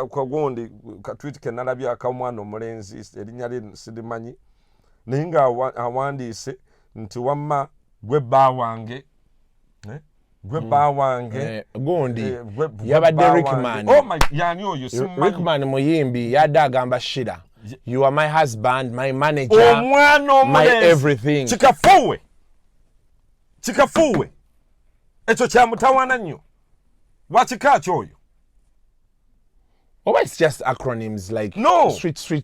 kagondi katwiti kenalabya akamwana omulenzi erinnya lye sidimanyi naye nga awandiise nti wamma gwe bba wange gwe bba wange gundi yabadde Rickman. Oh my, yani oyo simanyi. Rickman muyimbi yadde agamba Shira, you are my husband, my manager, my everything. Chikafuwe ekyo kyamutawaana nnyo wakika kyoyo. Oh, it's just acronyms like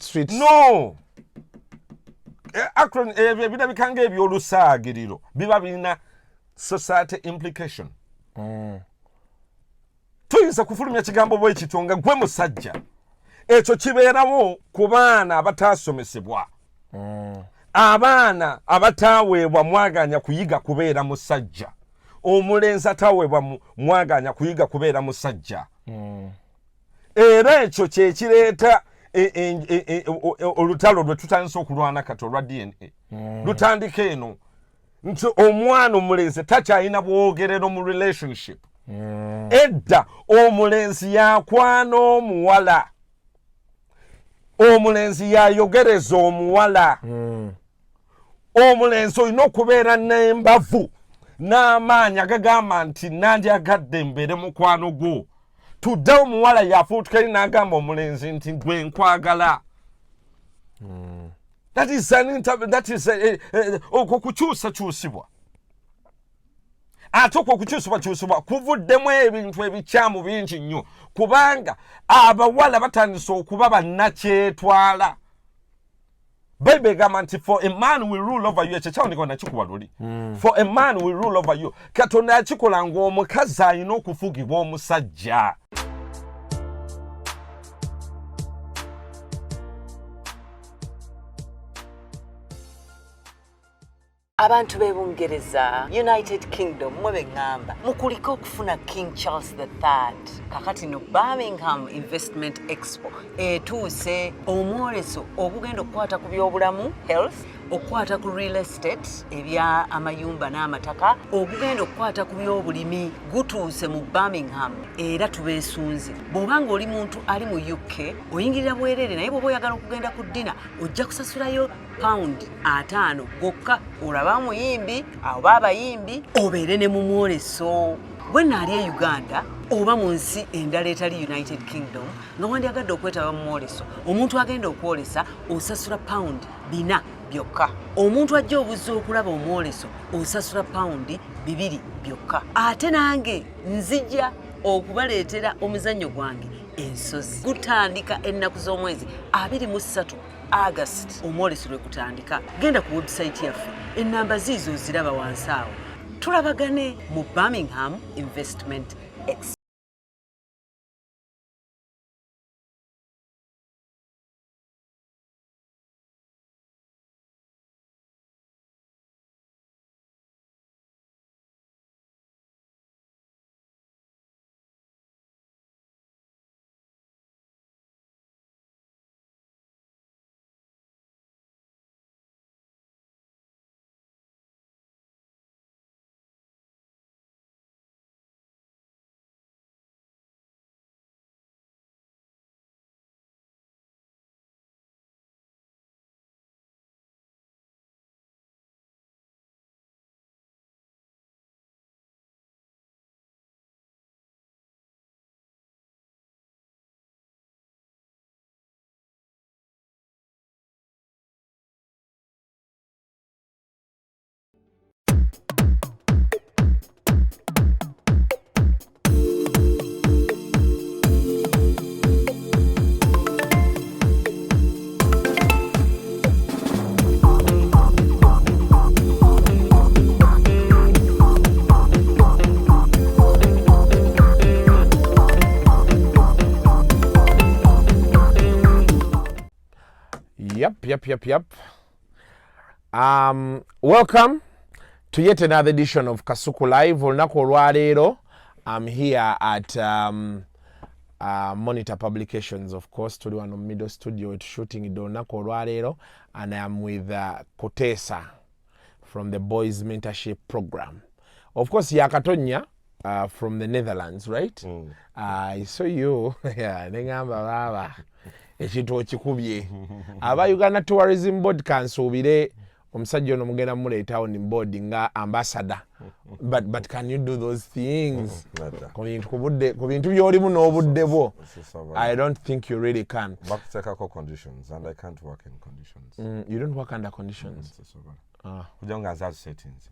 street. No. Acronym ebyo bikanga ebyolusaagiriro biba birina society implication. Tuyinza kufulumya kigambo bwe kitonga gwe musajja. Ekyo kibeerawo ku baana abataasomesebwa. Abaana abataweebwa mwaganya kuyiga kubeera musajja. Omulenzi ataweebwa mwaganya kuyiga kubeera musajja. Era ekyo kye kireeta olutalo lwe tutandise okulwana kati olwa DNA. Lutandika eno nti omwana omulenzi takyalina bwogerero mu relationship. Edda omulenzi yakwana omuwala. Omulenzi yayogereza omuwala. Omulenzi olina okubeera n'embavu n'amaanyi agagamba nti nandyagadde mbeere mukwano gwo. Tudde omuwala yafuutuka eri n'agamba omulenzi nti gwe nkwagala. That is okwo kukyusakyusibwa. Ate okwo kukyusibwa kuvuddemu ebintu ebikyamu bingi nnyo kubanga abawala batandise okuba bannakyetwala. Bible egamba nti for a man will rule over you. Ekyekyawo nakikuwa luli. For a man will rule over you. Katonda yakikola ng'omukazi alina okufugibwa omusajja. Abantu b'Ebungereza, United Kingdom mwe ngamba mukulika okufuna King Charles III. Kakati no Birmingham Investment Expo etuuse omwoleso ogugenda okukwata ku byobulamu health, okukwata ku real estate ebya amayumba n'amataka, ogugenda okukwata ku byobulimi gutuuse mu Birmingham era tubeesunze. Bw'obanga oli muntu ali mu UK oyingirira bwerere naye bw'oba oyagala okugenda ku ddina ojja kusasulayo pound 5 gokka olaba muyimbi oba abayimbi obeere ne mu mwoleso. Bwe naali e Uganda oba mu nsi endala etali United Kingdom nga wandyagadde okwetaba mu mwoleso, omuntu agenda okwolesa osasula pound 4 byokka. Omuntu ajja obuzza okulaba omwoleso osasula pound 2 byokka. Ate nange nzija okubaleetera omuzannyo gwange ensozi. Gutandika ennaku z'omwezi 23 August omwoleso lwe kutandika. Genda ku website yaffe ennamba ziizo ziraba wansi awo. Tulabagane mu Birmingham Investment Expo. Yep. Welcome to yet another edition of Kasuku Live. Olunaku olwaleero, I'm here at Monitor Publications, of course, tuli wano middle studio shooting olunaku olwaleero, and I am with Kuteesa from the Boys Mentorship Program. Of course, yakatonya from the Netherlands, right? I saw you. Yeah, nengamba baba. Ekintu okikubye. Aba Uganda Tourism Board kansuubire omusajja ono mugenda muleeta on board nga ambassador. But can you do those things? Ku bintu by'olimu n'obudde bwo. I don't think you really can. Bakuteekako conditions and I can't work in conditions. You don't work under conditions. Kujja nga nzazi settings.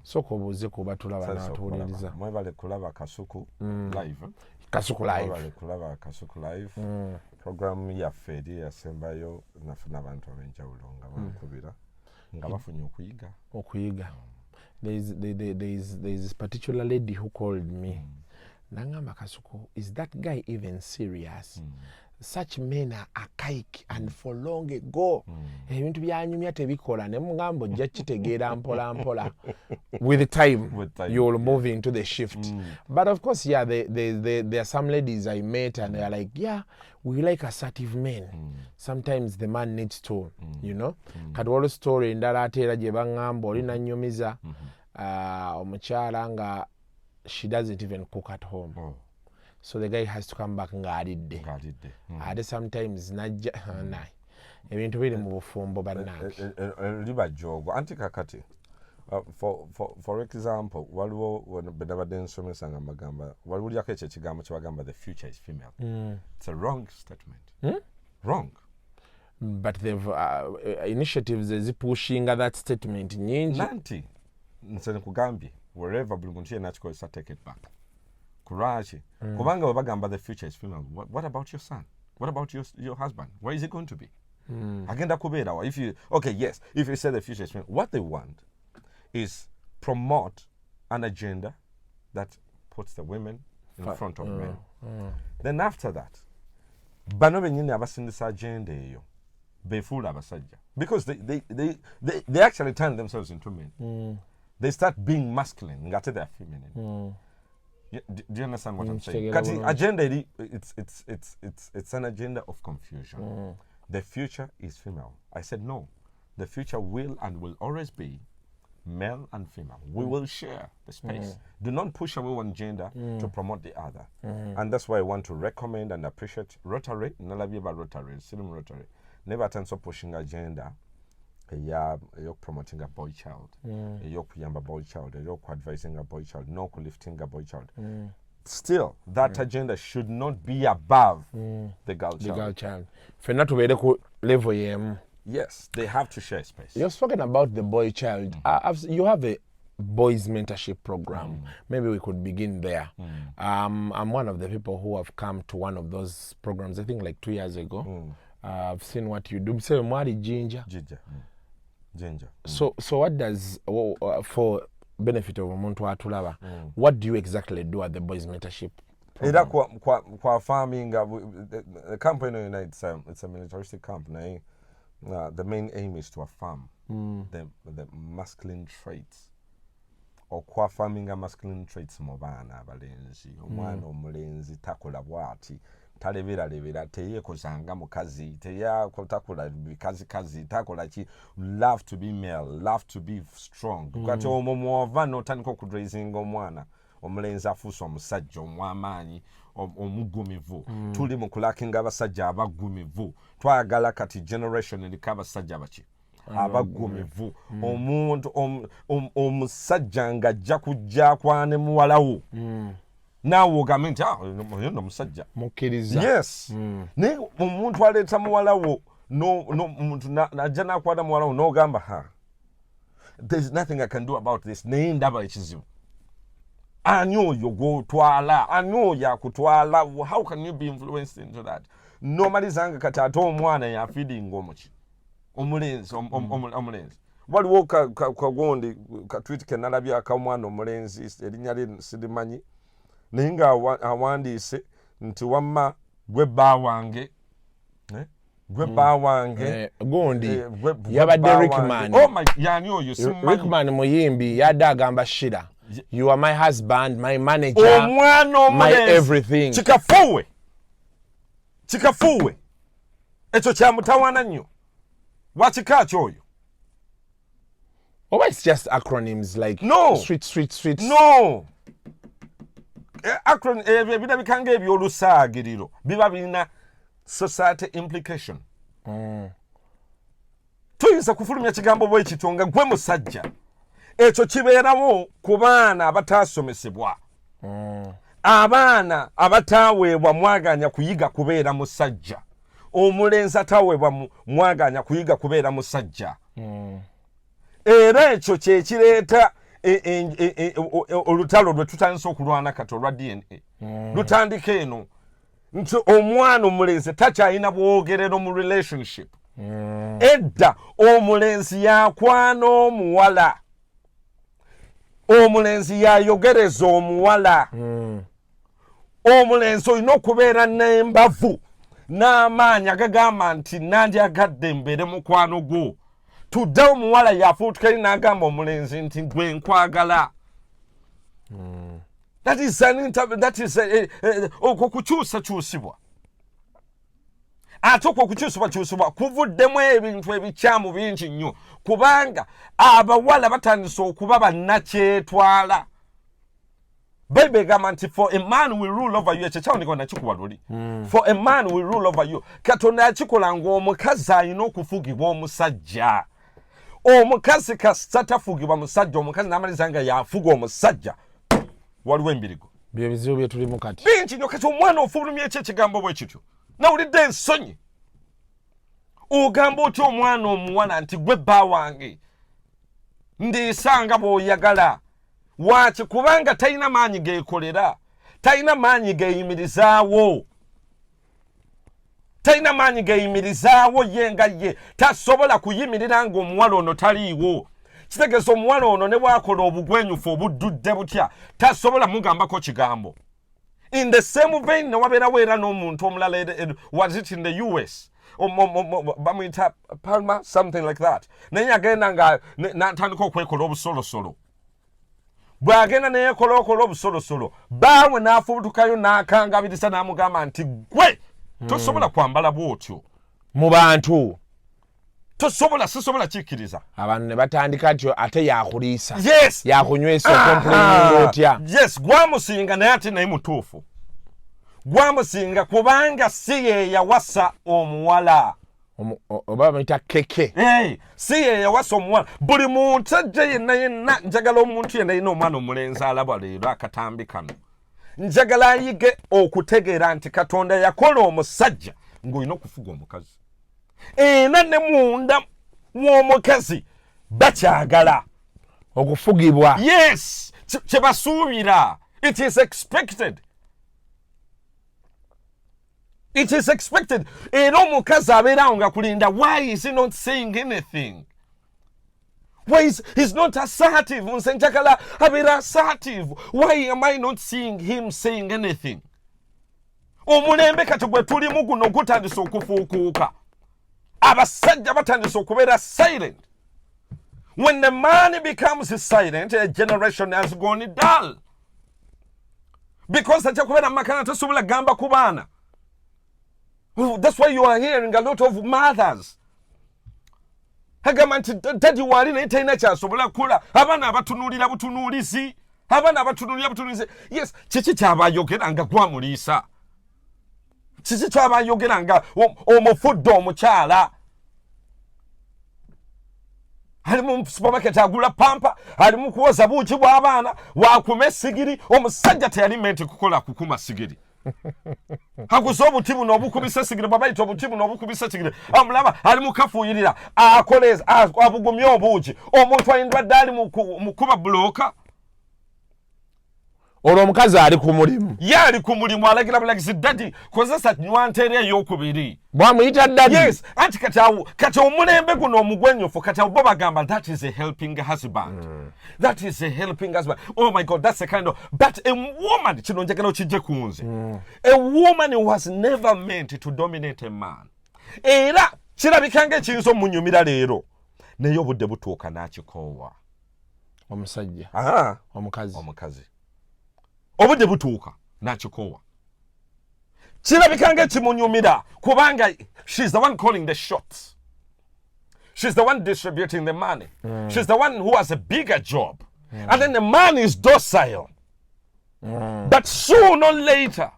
So kobuuze kuba tulaba n'atuwuliriza. Mwebale kulaba Kasuku live. Kasuku live. Mwebale kulaba Kasuku live. Program yaffe eri yasembayo nafuna abantu ab'enjawulo nga bakubira nga bafunye okuyiga. There is this particular lady who called me. Nangamba Kasuku, is that guy even serious? Such men are archaic and for long ago. Ebintu byanyumya tebikola ne mugamba ojja kitegeera mpola. With time, you'll move into the shift. But of course, yeah, there are some ladies I met and they are like, yeah, we like assertive men. Sometimes the man needs to, you know. Kadwalo story ndala ate era gye bangamba oli nanyumiza omukyala nga she doesn't even cook at home. So the guy has to come back ng'alidde. Ate sometimes najja naye ebintu biri mu bufumbo bannange. Liba jogo anti kakati. For example, waliwo bedabadde nsomesa nga magamba waliwulyako ekyo ekigambo kye bagamba the future is female. It's a wrong statement. Wrong. But they've initiatives ezipushing that statement nyingi. Nanti nsene kugambye wherever buli muntu yenna akikozesa take it back. Kurachi. Kubanga bagamba the future is female. What about your son? What about your husband? Where is he going to be? Agenda kubeera. If you say the future is female, what they want is promote an agenda that puts the women in front of men. Then after that, bano benyini abasindisa agenda eyo befuula abasajja because they actually turn themselves into men. They start being masculine ngate they are feminine. Do you understand what I'm saying? Kati agenda it's an agenda of confusion. The future is female. I said no. The future will and will always be male and female. We will share the space. Do not push away one gender to promote the other. And that's why I want to recommend and appreciate Rotary. Nalabi about Rotary, Slim Rotary. Never attend so pushing agenda. You're promoting a boy child. You're kuyamba boy child. You're advising a boy child. No lifting a boy child. Still, that agenda should not be above the girl child. The girl child. For not to be level yem. Yes, they have to share space. You're talking about the boy child. You have a boys mentorship program. Maybe we could begin there. I'm one of the people who have come to one of those programs, I think like 2 years ago. I've seen what you do. Say, Mwari Ginger. So what does, for benefit of Omuntu Atulaba, what do you exactly do at the boys mentorship program? Kwa farming, the company, it's a militaristic company. The main aim is to affirm the masculine traits. Or kwa farming a masculine traits mobana abalenzi. Omwana omulenzi takola bwati. Talebera teye kozanga mukazi teya kotakula kazi takola ki love to be male, love to be strong. Kati omumwova no taniko kudraising omwana omulenzi afuso omusajja omwamanyi omugumivu tuli mukulakinga abasajja abagumivu twagala kati generation elikaba sajja baki abagumivu omuntu omusajja nga ajja kujja kwane muwalawo nawe ogambe nti yono musajja mukkiriza. Yes. Naye omuntu aleeta muwalawo omuntu najja nakwata muwalawo n'ogamba there's nothing I can do about this naye ndaba ekizibu ani oyo gw'otwala ani oyo akutwala. How can you be influenced into that? Nomalizanga kati ate omwana yafeedinga omuki omulenzi omulenzi waliwo kagondi katwiti kenalabye akamwana omulenzi erinnya lye sirimanyi naye nga awandiise nti wamma gwe bba wange gundi yabadde Rickman. Yani oyo simanyi. Rickman muyimbi yadde agamba Shira, you are my husband, my manager, omwana my everything. Kikafuwe ekyo kyamutawaana nnyo wakika kyoyo. Or it's just acronyms like no. Street. No. acron ebyo bikanga ebyolusaagiriro biba birina society implication. Tuyinza kufulumya kigambo bwe kityo nga gwe musajja ekyo kibeerawo ku baana abataasomesebwa, abaana abataweebwa mwaganya kuyiga kubeera musajja, omulenzi ataweebwa mwaganya kuyiga kubeera musajja. Era ekyo kye kireeta olutalo lwe tutandise okulwana kati olwa DNA. Lutandika eno nti omwana omulenzi takyalina bwogerero mu relationship. Edda omulenzi yakwana omuwala, omulenzi yayogereza omuwala. Omulenzi olina okubeera n'embavu n'amaanyi agagamba nti nandyagadde mbeere mukwano gwo. Tudde omuwala yafuutuka eri n'agamba omulenzi nti gwe nkwagala. That is okwo kukyusakyusibwa. Ate okwo okukyusibwakyusibwa kuvuddemu ebintu ebikyamu bingi nnyo, kubanga abawala batandise okuba bannakyetwala. Bayibuli egamba nti for a man will rule over you. Ekyo kyawandikibwa nakikuwa luli. For a man will rule over you. Katonda yakikola ng'omukazi alina okufugibwa omusajja. Omukazi kasita tafugibwa musajja, omukazi n'amaliza nga yafuga omusajja, waliwo embirigo. Bye bizibu bye tulimu kati. Bingi nnyo kati omwana ofulumya ekigambo bwe kityo. Nawulidde ensonyi. Ogamba otya omwana omuwala nti gwe bba wange ndiisanga bw'oyagala. Waki? Kubanga talina maanyi geekolera, talina maanyi geeyimirizaawo, talina maanyi geeyimirizaawo ye nga ye tasobola kuyimirira ng'omuwala ono taliiwo. Kitegeeza omuwala ono ne bw'akola obugwenyufu obuddudde butya tasobola mugambako kigambo. In the same vein ne wabeerawo era n'omuntu omulala, was it in the US? Bamuyita Palma, something like that. Naye agenda nga n'atandika okwekola obusolosolo. Bw'agenda neyekolookola obusolosolo, baawe n'afubutukayo n'akangabirisa n'amugamba nti gwe tosobola kwambala bw'otyo mu bantu. Sisobola kikkiriza. Abantu ne batandika nti ate yakuliisa. Yes. Yakunywesa okompulinyinga otya. Yes, gwamusinga naye ate naye mutuufu. Gwamusinga kubanga si ye yawasa omuwala. Oba bamuyita keke. Si ye yawasa omuwala. Buli muntu ajja yenna njagala omuntu yenna yina omwana omulenzi alaba leero akatambi kano. Njagala ayige okutegeera nti Katonda yakola omusajja ng'olina okufuga omukazi. Era ne munda mw'omukazi bakyagala okufugibwa. Yes, kye basuubira. It is expected. It is expected. Era omukazi abeerawo nga kulinda. Why is he not saying anything? Why is he's not assertive? Nse njagala abeera assertive. Why am I not seeing him saying anything? Omulembe kati gwe tulimu guno gutandise okufuukuuka. Abasajja batandise okubeera silent. When the man becomes silent, a generation has gone dull. Because ajja kubeera makana tasobola gamba ku baana. That's why you are hearing a lot of mothers. Hagamba nti tadi wali naye talina kyasobola kukola. Abaana abatunuulira butunuulizi. Yes, kiki kyabayogera nga gwamuliisa. Kiki kyabayogera nga omufudde omukyala. Ali mu supermarket agula pampa, ali mu kuwoza buugi bw'abaana, waakuma essigiri. Omusajja teyali mente kukola kukuma sigiri. Haguze obuti buno obukubisa sigiri, babayita obuti buno obukubisa sigiri. Amulaba ali mu kafuuyirira, akoleza, abugumya obuugi. Omuntu ayindwadde ali mu kuba bulooka. Olwo omukazi ali ku mulimu. Ye ali ku mulimu alagira bulagizi dadi kozesa nywanteera ey'okubiri. Bwamuyita dadi. Yes, anti kati omulembe guno omugwenyufu kati bo bagamba that is a helping husband. That is a helping husband. Oh my God, that's a kind of... But a woman, kino njagala okijje ku nze. A woman was never meant to dominate a man. Era kirabika ng'ekiyinza omunyumira leero. Naye obudde butuuka n'akikoowa. Omusajja. Omukazi. Obudde butuuka n'akikoowa. Kirabika ng'ekimunyumira kubanga she's the one calling the shots. She's the one distributing the money. She's the one who has a bigger job. And then the man is docile. but sooner or later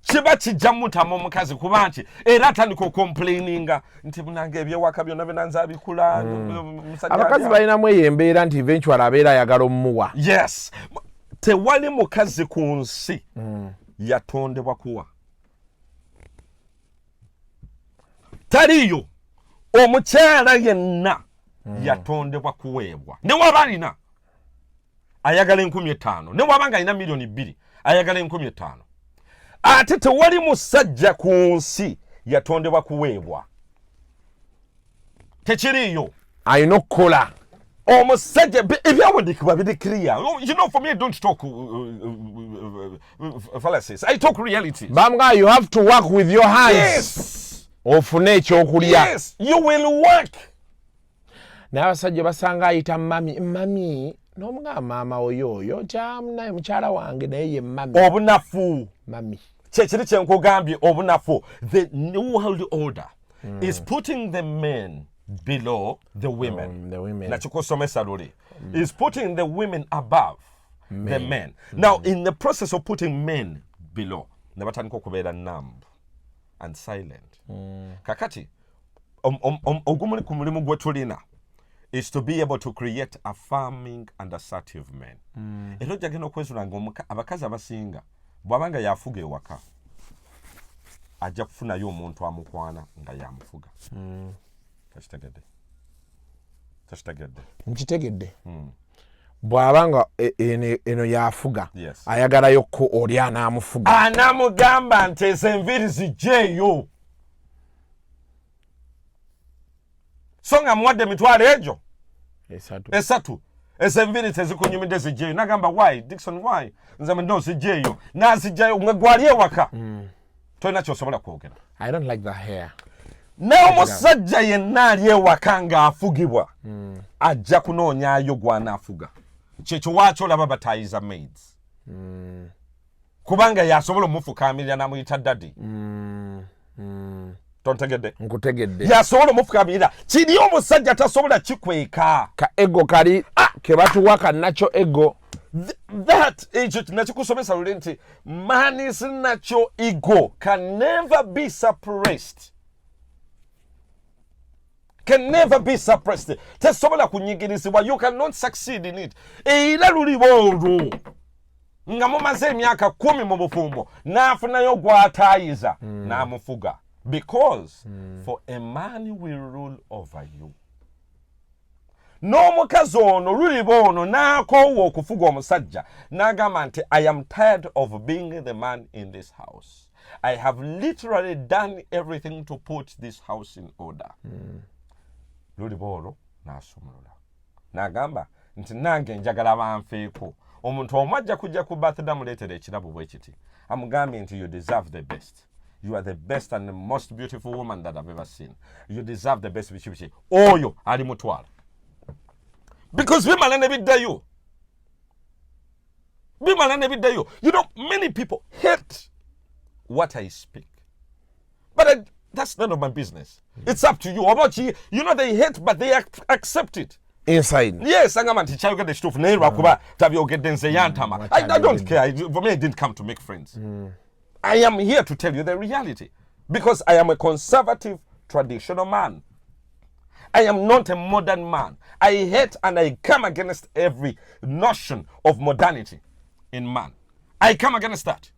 kiba kijja mutamu omukazi kuba nti era atandika okomplaininga nti munange ebyewaka byonna binanza bikula abakazi balinamu eyo embeera nti eventually abeera ayagala omumuwa. Yes, tewali mukazi ku nsi yatondebwa kuwa, taliyo omukyala yenna yatondebwa kuweebwa. Ne waba alina ayagala 15,000, ne waba nga alina million 2 ayagala 15,000. Ate tewali musajja ku nsi yatondebwa kuweebwa, tekiriyo. Ayina okukola omusajja ebyawandiikibwa biri clear. You know, for me, I don't talk fallacies, I talk realities. bamga you have to work with your hands. Yes, ofune ekyokulya. yes, you will work. Naye abasajja basanga ayita mami n'omugamba maama oyo naye mukyala wange naye ye mami. Obunafu Mami. kyekiri kyenkugambye, obunafu. The new world order is putting the men below the women. The women. Nakikusomesa luli. Is putting the women above the men. Now, in the process of putting men below, ne batandika okubeera numb and silent. Kakati ogumuli ku mulimu gwe tulina is to be able to create affirming and assertive men. Era ojja okwezula nga abakazi abasinga bw'abanga yafuga ewaka ajja kufunayo omuntu amukwana nga yamufuga. Takitegedde. Nkitegedde. Bw'abanga eno yafuga ayagalayo ko oli anaamufuga. Anamugamba nti enviiri zijjeeyo. So nga muwadde emitwalo egyo esatu enviiri tezikunyumidde zijjeeyo. Nagamba why Dickson, why? Nze no zijjeeyo. Nazijjayo nga gwali ewaka tolina kyosobola kwogera. I don't like the hair. N'omusajja yenna ali ewaka ng'afugibwa ajja kunoonyaayo gw'anaafuga. Kyekyo waakyo olaba batayiza maids kubanga yasobola omufukaamirira n'amuyita daddy. Tontegedde? Nkutegedde. Yasobola omufukaamirira. Kiri omusajja tasobola kikweka. Ka ego kali ke batuwa kannakyo ego. That age nakikusomesa luli nti man's natural ego can never be suppressed. Can never be suppressed. Tesobola kunyigirizibwa. You cannot succeed in it. Era luli boolwo nga mumaze emyaka 10 mu bufumbo n'afunayo gw'ataayiza n'amufuga. Because for a man will rule over you. N'omukazi ono luli boono n'akoowa okufuga omusajja n'agamba nti I am tired of being the man in this house. I have literally done everything to put this house in order. Luli boolwo n'asumulula n'agamba nti nange njagala banfeeko. Omuntu omwajja kujja ku birthday amuleetera ekirabo bwe kiti amugambye nti you deserve the best. You are the best and the most beautiful woman that I've ever seen. You deserve the best. Biki oyo ali mutwala. Because bimala ne biddayo. You know, many people hate what I speak. But that's none of my business. It's up to you. About you know, they hate, but they accept it. Inside. Yes, I don't care. For me, I didn't come to make friends. I am here to tell you the reality. Because I am a conservative, traditional man. I am not a modern man. I hate and I come against every notion of modernity in man. I come against that.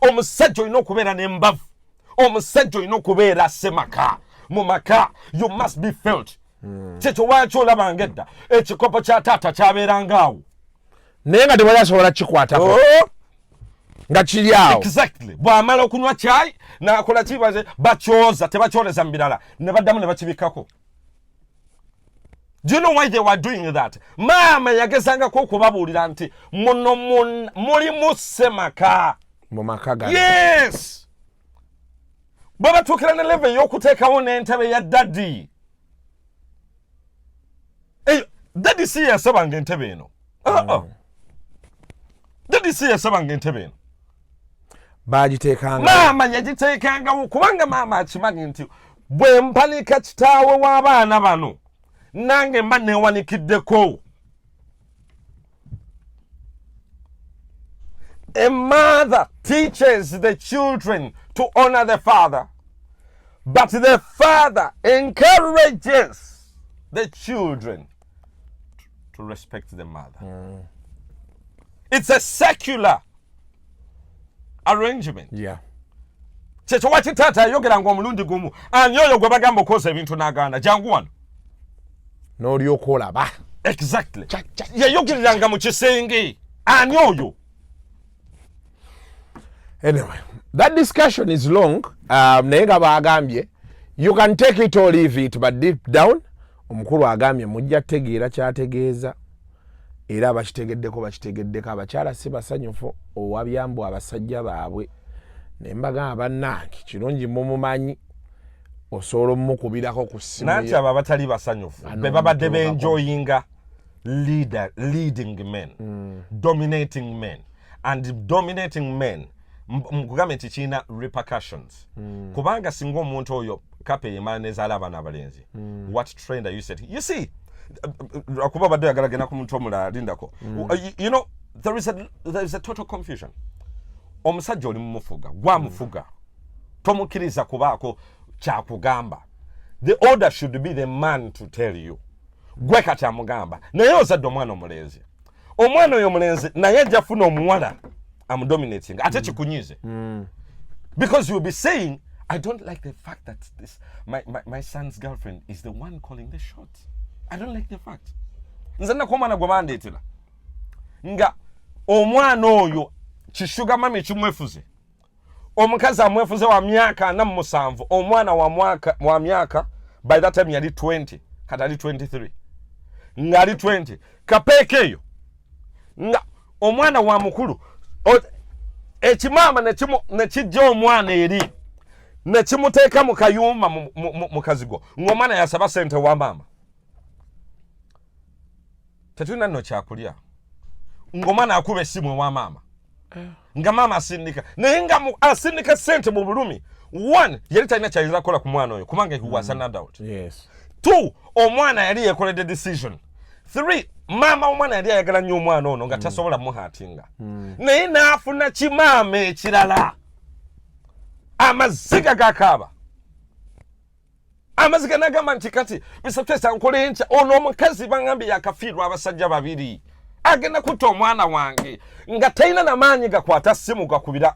Omusajja olina okubeera n'embavu. Omusajja olina okubeera semaka. Mu maka, you must be felt. Kyekyo waakyo olaba ng'edda ekikopo kya taata kyabeeranga awo. Naye nga tewali asobola kikwatako. Nga kiri awo. Exactly. Bw'amala okunywa caayi n'akola kibaze bakyoza tebakyoleza mu birala ne baddamu ne bakibikako. Do you know why they were doing that? Maama yagezangako okubabuulira nti muno mulimu semaka. Mu maka gano. Yes. Bwe batuukira ne level y'okuteekawo n'entebe ya daddy. Daddy si yasabanga entebe eno. Daddy si yasabanga entebe eno. Bagiteekanga. Maama yagiteekangawo kubanga maama akimanyi nti bwe mpanika kitaawe w'abaana bano nange mba neewanikiddeko. A mother teaches the children to honor the father, but the father encourages the children to respect the mother. It's a secular arrangement. Yeah. Checho wachitata yogera ngo mulundi gumu anyoyo gwe bagamba okoza ebintu nagana jangu wano n'olyokola ba. Exactly. Yayogeranga mu kisenge anyoyo. Anyway, that discussion is long. Naye nga bagambye you can take it or leave it, but deep down omukulu agambye mujja tegeera kyategeeza era bakitegeddeko abakyala si basanyufu owabyambu abasajja baabwe ne mbagamba bannange kirungi mumumanyi osobola omukubirako ku ssimu nanti abo abatali basanyufu be babadde benjoyinga leading men, dominating men, and dominating men mukugamba nti kirina repercussions. Kubanga singa omuntu oyo kape yemala nezaala abaana abalenzi, what trend are you setting? You see, akuba badde yagalagena ku muntu omulala lindako. You know, there is a total confusion. Omusajja oli mumufuga gwamufuga tomukiriza kubaako kyakugamba. The order should be the man to tell you gwe kati amugamba naye ozadde omwana omulenzi, omwana oyo omulenzi naye ajja funa omuwala dominating ate kikunyize, because you'll be saying I don't like the fact that my son's girlfriend is the one calling the shots. I don't like the fact nze nako omwana gwe bandeetera nga omwana oyo kishuga mami kimwefuze, omukazi amwefuze wa myaka 47, omwana wa myaka by that time yali 20 kati ali 23 nga ali 20 kapeeke eyo nga omwana wa mukulu ekimama nekijja omwana eri nekimuteeka mu kayumba mu kazigo ng'omwana yasaba sente wa maama tetulina nno kyakulya ng'omwana akuba essimu ewa maama nga maama asindika naye nga asindika sente mu bulumi. One, yali talina kyayinza kukola ku mwana oyo kubanga he was an adult. Yes. Two, omwana yali yekoledde decision. Three, maama omwana yali ayagala nnyo omwana ono nga tasobola muhatinga. Naye n'afuna kimaama ekirala. Amaziga gakaaba. Amaziga n'agamba nti kati bisatesa nkole nkya ono omukazi bangambye yakafiirwa abasajja babiri. Agenda kutta omwana wange nga talina n'amaanyi gakwata ssimu gakubira.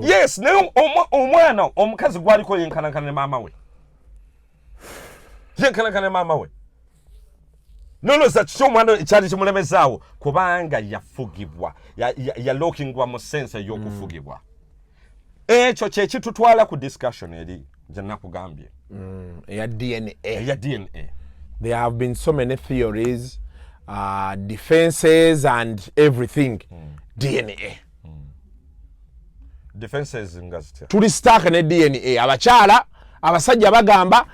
Yes, naye omwana omukazi gwaliko yenkanankana ne maama we. Yenkanankana ne maama we. Noloza kiki omwana ekyali kimulemezaawo kubanga yafugibwa, yalookingwa mu sense ey'okufugibwa. Ekyo kye kitutwala ku discussion eri gye nakugambye. Eya DNA. Eya DNA. There have been so many theories, defenses and everything. DNA. Defenses ngazitya. Tuli stuck ne DNA. Abakyala, abasajja bagamba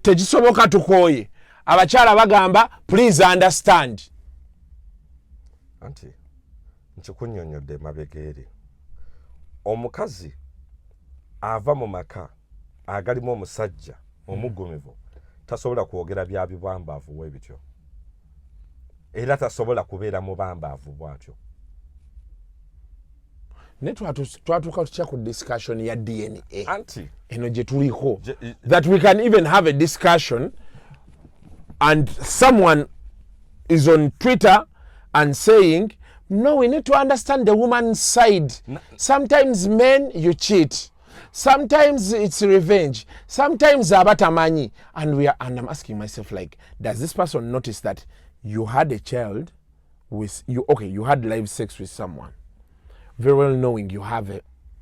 tekisoboka tukooye. Abakyala bagamba please understand. Anti, nkikunnyonnyodde mabegeeri. Omukazi ava mu maka agalimu omusajja omuggumivu tasobola kwogera bya bibambaavu we bityo. Era tasobola kubeera mubambaavu bwatyo. Ne twatuuka tutya ku discussion ya DNA. Anti. Eno gye tuliko. That we can even have a discussion and someone is on Twitter and saying, no, we need to understand the woman's side. Sometimes men, you cheat. Sometimes it's revenge. Sometimes abatamanyi. And I'm asking myself, like, does this person notice that you had a child with you? Okay, you had live sex with someone, very well knowing you have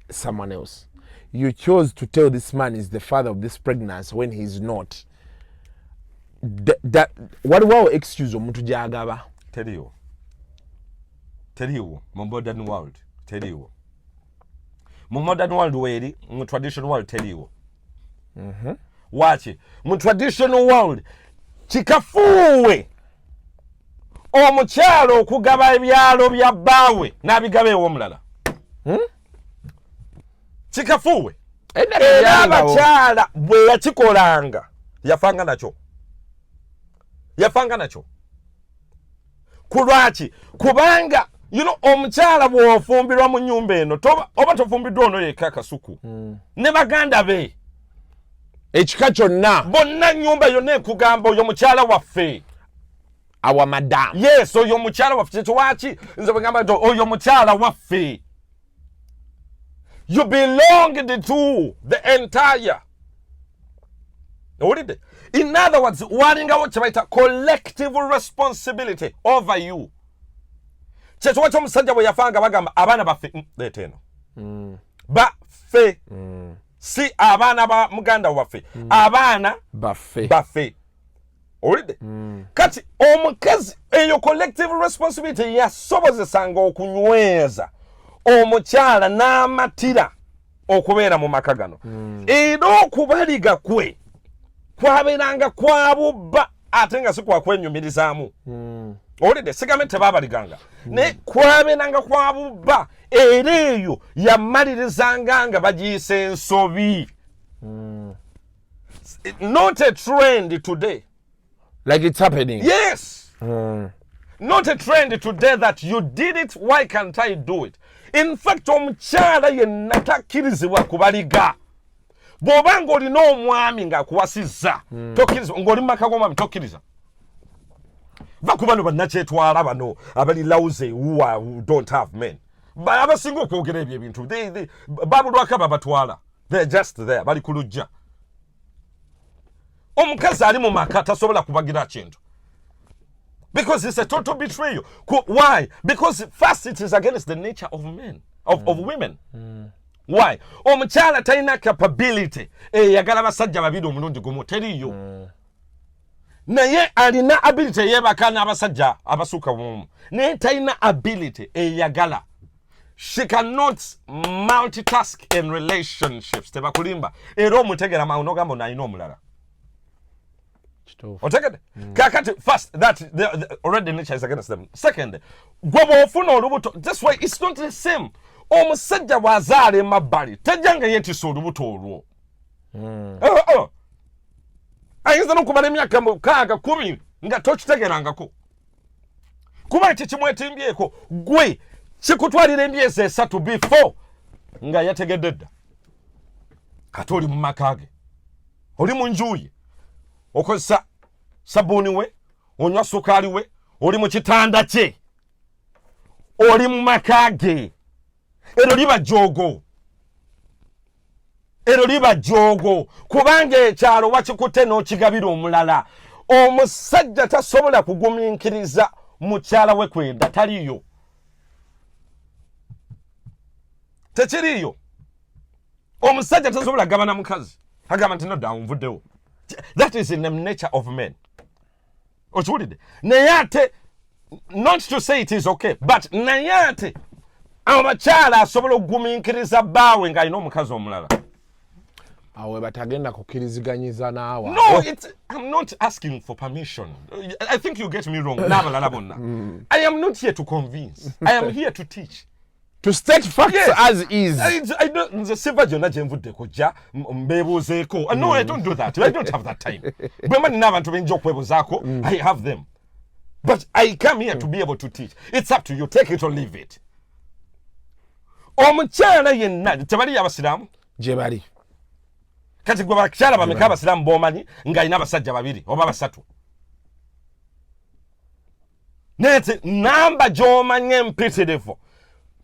someone else. You chose to tell this man is the father of this pregnancy when he's not. What will excuse omuntu gyagaba? Tell you, mu modern world, tell you. Mu modern world weri, mu traditional world tell you. Wachi, mu traditional world, kikafuwe. Omukyalo okugaba ebyalo bya bbaawe n'abigaba ew'omulala. Kikafuwe. Era abakyala bwe yakikolanga yafanga nakyo. kulwaki kubanga you know omukyala bw'ofumbirwa mu nnyumba eno oba tofumbiddwa ono yekka akasuku ne baganda be ekika kyonna bonna nnyumba yonna ekugamba oyo mukyala waffe awa madam yes oyo mukyala waffe kyekyo nze bagamba nti oyo mukyala waffe you belonged to the entire owulidde in other words walingawo kye bayita collective responsibility over you kyekyo ky'omusajja bwe yafanga bagamba abaana baffe leeta eno baffe si abaana ba muganda waffe abaana baffe owulidde kati omukazi eyo collective responsibility yasobozesanga okunyweza omukyala n'amatira okubeera mu maka gano era okubaliga kwe kwabeeranga kwabubba ate nga si kwakwenyumirizaamu owulidde sigambe tebaabaliganga naye kwabeeranga kwabubba era eyo yamalirizanga nga bagiyisa ensobi not a trend today like it's happening yes not a trend today that you did it why can't I do it in fact omukyala yenna takkirizibwa kubaliga bw'oba ng'olina omwami ng'akuwasizza tokkiriza ng'oli mu maka g'omwami tokkiriza va ku bano bannakyetwala bano abali lousy who don't have men abasinga okwogera ebyo ebintu babulwako babatwala they're just there bali ku lujja omukazi ali mu maka tasobola kubagira kintu because it's a total betrayal why because first it is against the nature of men of women why omukyala talina capability eyagala basajja babiri omulundi gumu teriyo naye alina ability eyebaka n'abasajja abasuuka bumu naye talina ability eyagala she cannot multitask in relationships tebakulimba era omutegera mangu nogamba nalina omulala otegede kakati first that the already nature is against them second gwe bw'ofuna olubuto this way it's not the same omusajja bw'azaala emabbali tajjanga yeetisa olubuto olwo ayinza n'okumala emyaka 6-10 nga tokitegerangako kuba kikimwetimbyeko gwe kikutwalira emyezi 3 before nga yategedde dda kati oli mu maka ge oli mu nju ye okozesa sabbuuni we onywa sukaali we oli mu kitanda kye oli mu maka ge ero liba joogo kubanga ekyalo wakikutte n'okigabira omulala omusajja tasobola kugumiikiriza mukyala we kwenda taliyo tekiriyo omusajja tasobola gabana mukazi agamba nti nodda nvuddewo that is in the nature of men okiwulidde naye ate not to say it is okay but naye ate abakyala asobola okugumiikiriza bbaawe ng'alina omukazi omulala awe batagenda kukkiriziganyiza naawe no I'm not asking for permission I think you get me wrong n'abalala bonna I am not here to convince I am here to teach to state facts as is nze siva gyonna gye nvudde kujja mbeebuuzeeko no I don't do that I don't have that time bwe mba nina abantu benja okwebuzaako I have them but I come here to be able to teach it's up to you take it or leave it omukyala yenna tebali abasiraamu gye bali kati gwe bakyala bameka abasiraamu b'omanyi ng'alina abasajja 2 oba 3 nete namba gy'omanyi empitirivu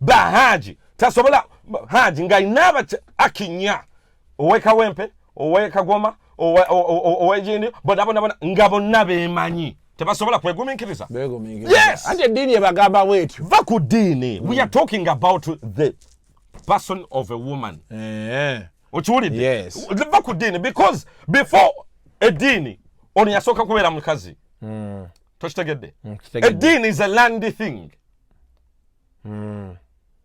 bahaji tasobola haji ng'alina akinya ow'ekawempe ow'ekagoma ow'egindi bonabona nga bonna beemanyi tebasobola kwegumiikiriza yes ate eddiini ebagamba bwetyo va ku ddiini we are talking about the person of a woman okiwulidde yes va ku ddiini because before eddiini ono yasooka kubeera mukazi tokitegedde eddiini is a land thing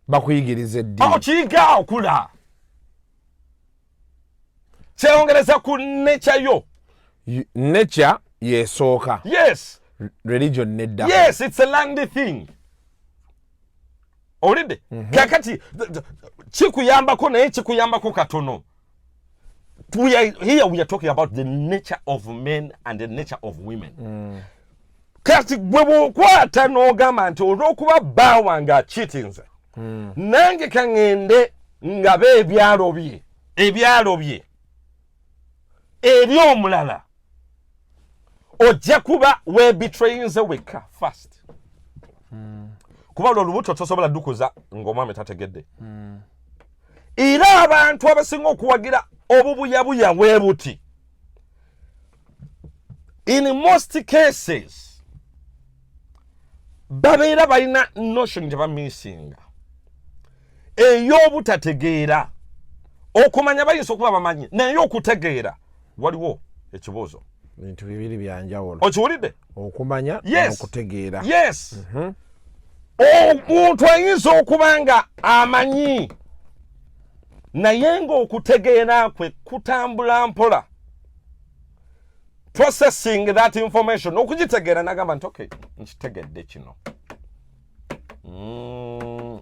bakuyigiriza eddiini okiyiga okula kyeyongereza ku nature yo nature yesooka yes religion nedda yes it's a land thing owulidde kakati kikuyambako naye kikuyambako katono here we are talking about the nature of men and the nature of women kati gwe bw'okwata n'ogamba nti olw'okuba bba wange akitinze nange kaŋŋende ngaba ebyalo bye eri omulala ojja kuba weebitrayinze wekka fast kuba olwo olubuto tosobola ddukuza ng'omwami tategedde era abantu abasinga okuwagira obubuyabuya bwe buti in most cases babeera balina notion gye bamisinga ey'obutategeera okumanya bayinza okuba bamanyi naye okutegeera waliwo ekibuuzo bintu bibiri byanjawulo okiwulidde okumanya yes okutegeera yes omuntu ayinza okuba nga amanyi naye ng'okutegeera kwe kutambula mpola processing that information okugitegeera nagamba nti okay nkitegedde kino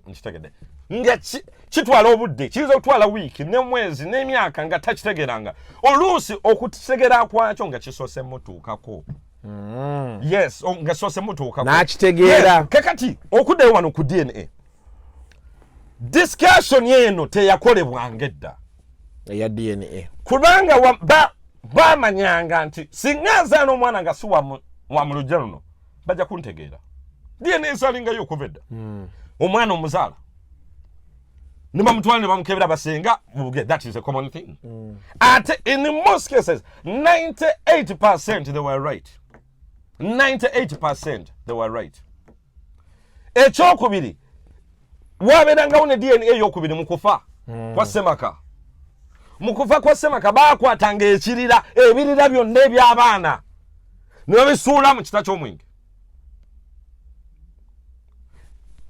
nkitegedde nga kitwala obudde kiyinza okutwala wiiki n'emwezi n'emyaka nga takitegeranga oluusi okutegeera kwakyo nga kisoose mutuukako yes nga kisoose mutuukako n'akitegeera kakati okuddayo wano ku DNA discussion eno teyakolebwanga edda eya DNA kubanga bamanyanga nti singa nzaana omwana nga si wa mu lujja luno bajja kuntegeera DNA esalingayo okuva edda omwana omuzaala ne bamutwala ne bamukebera basenga that is a common thing ate in most cases 98% they were right 98% they were right ekyokubiri wabeerangawo ne DNA eyokubiri mukufa kwa Semaka mukufa kwa Semaka baakwatanga ebirira byonna eby'abaana ne babisuula mu kita ky'omwenge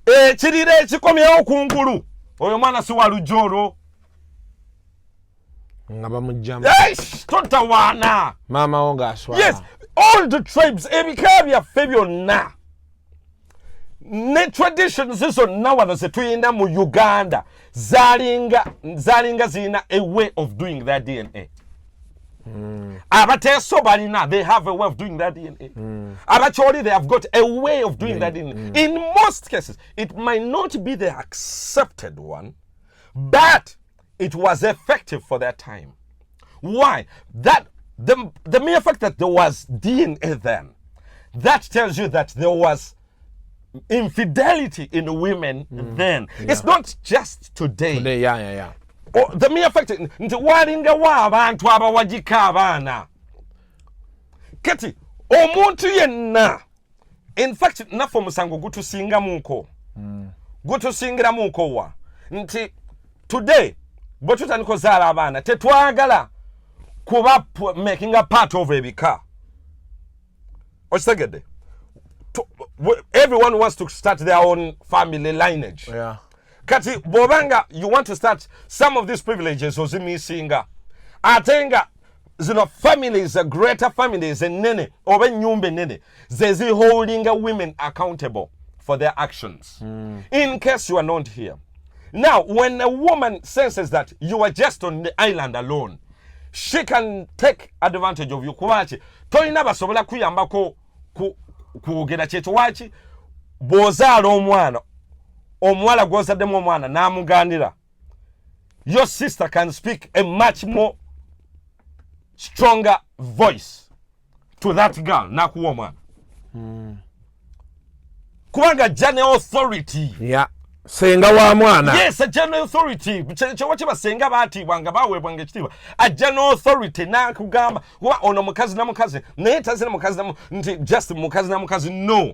ekirira ekikomyewo kungulu oyo mwana si wa lujja nga bamugjamu totawaana maama wo ng'aswala yes all the tribes ebika byaffe byonna ne traditions zonna wano ze tuyina mu Uganda zalinga zirina a way of doing their DNA abateeso balina they have a way of doing their DNA abacholi they have got a way of doing their DNA in most cases it might not be the accepted one but it was effective for their time. Why? That the mere fact that there was DNA then, that tells you that there was infidelity in women then. Yeah. It's not just today. Yeah. The mere fact nti walingawo abantu abawagika abaana kati omuntu yenna in fact naffe omusango gutusingiramuuko wa nti today bwe tutandika ozaala abaana tetwagala kuba making a part of ebika okitegedde everyone wants to start their own family lineage. Yeah. Kati bobanga you want to start some of these privileges ozimisinga atenga zino families greater families enene oba nyumba enene zezi holding women accountable for their actions in case you are not here. Now when a woman senses that you are just on the island alone, she can take advantage of you kubachi toyina basobola kuyambako kuogera kyetu wachi bozaala omwana omuwala gwozaddemu omwana n'amugaanira your sister can speak a much more stronger voice to that girl n'akuwa omwana kubanga general authority senga wa mwana yes a general authority kyewa kibasenga baatiibwanga baweebwanga ekitiibwa a general authority n'akugamba kuba ono mukazi na mukazi naye tazina mukazi na nti just mukazi na mukazi no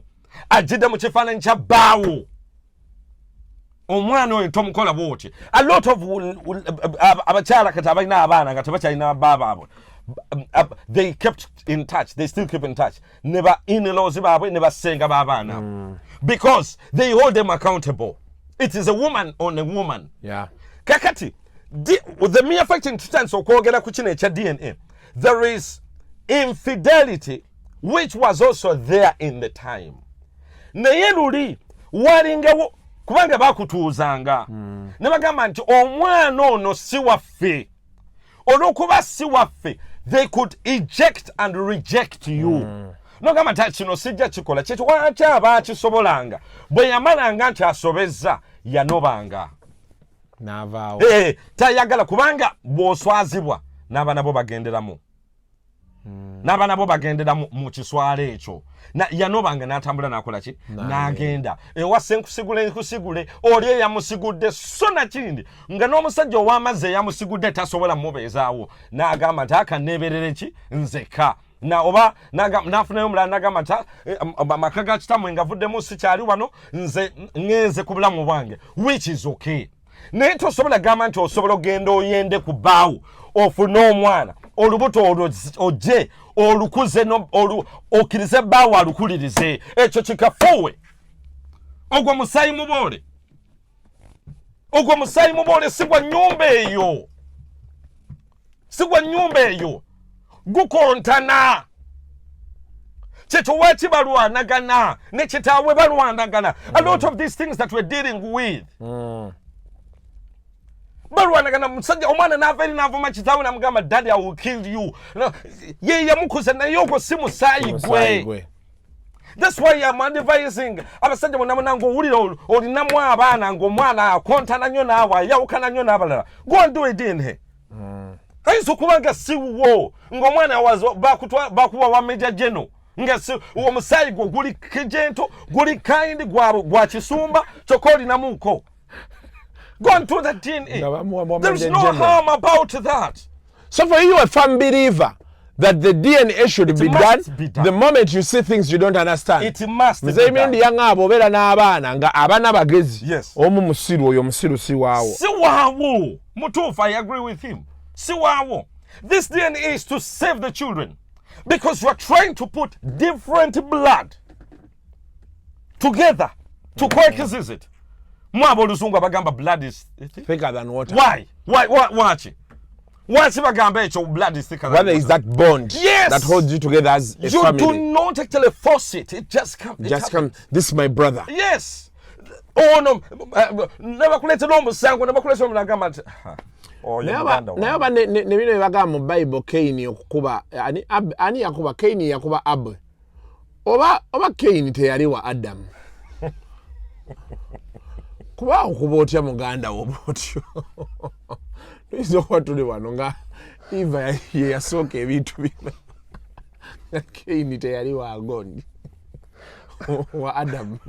ajjidde mu kifaananyi kya bbaawo omwana oyo tomukola bwoti a lot of abakyala kati abalina abaana nga tebakyalina baabwe they kept in touch they still keep in touch ne ba in-laws baabwe ne basenga b'abaana because they hold them accountable. It is a woman on a woman. Yeah. Kakati the mere fact in tutandise okwogera ku kino ekya DNA there is infidelity which was also there in the time naye luli walingawo kubanga bakutuuzanga ne bagamba nti omwana ono si waffe olw'okuba si waffe they could eject and reject you nogamba nti kino sijja kikola kyekyo lwaki aba akisobolanga bwe yamalanga nti asobezza yanobanga n'avaawo tayagala kubanga bw'oswazibwa n'abaana bo bagenderamu n'abaana bo bagendera mu kiswala ekyo yanobanga n'atambula n'akola ki n'agenda ewassa enkusigule oli eyamusigudde so nakindi nga n'omusajja ow'amazzi eyamusigudde tasobola mubeezaawo n'agamba nti akaneeberere ki nzeka oba n'afunayo omulala n'agamba nti amaka ga kitamwe ngavuddemu sikyali wano nze ngenze ku bulamu bwange which is okay naye tosobola gamba nti osobola ogenda oyende ku bbaawo ofune omwana olubuto ojje olukuze okkirize bbaawo alukulirize ekyo kikafuwe ogwo musaayi muboole sigwa nnyumba eyo gukontana kyekyo waaki balwanagana ne kitaabwe balwanagana a lot of these things that we're dealing with balwanagana musajja omwana n'ava eri n'avuma kitaawe n'amugamba daddy I will kill you ye yamukuza naye ogwo si musaayi gwe. That's why I'm advising abasajja bonna ng'owulira olinamu abaana ng'omwana akontana nnyo naawe ayawukana nnyo n'abalala go and do it in here ayinza okuba nga si wo ng'omwana bakuba wa Major General nga si omusaayi gwo guli kijento guli kind gwa kisumba kyokka olinamuko. Go and do the DNA. There's no harm about that. So for you, a firm believer that the DNA should be done the moment you see things you don't understand. It must be done. Yes. Siwawo. Mutufa, I agree with him. Siwawo. This DNA is to save the children. Because you are trying to put different blood together to coexist it. Mwabo oluzungu abagamba blood is thicker than water. Why? Watch bagamba ekyo blood is thicker than water. Whether is that bond that holds you together as a family. You do not actually force it. It just comes. This is my brother. Yes. Oh no. Never kuleta n'omusango, never kuleta omulagamba nti. Naye ba ne bino ebagamba mu Bible Cain okukuba ani yakuba Cain yakuba Abel. Oba Cain teyali wa Adam. Kuba okuba otya muganda wo bwotyo tuyinza okuba tuli wano nga Eva ye yasooka ebintu bino nga Cain teyali wa gondi wa Adam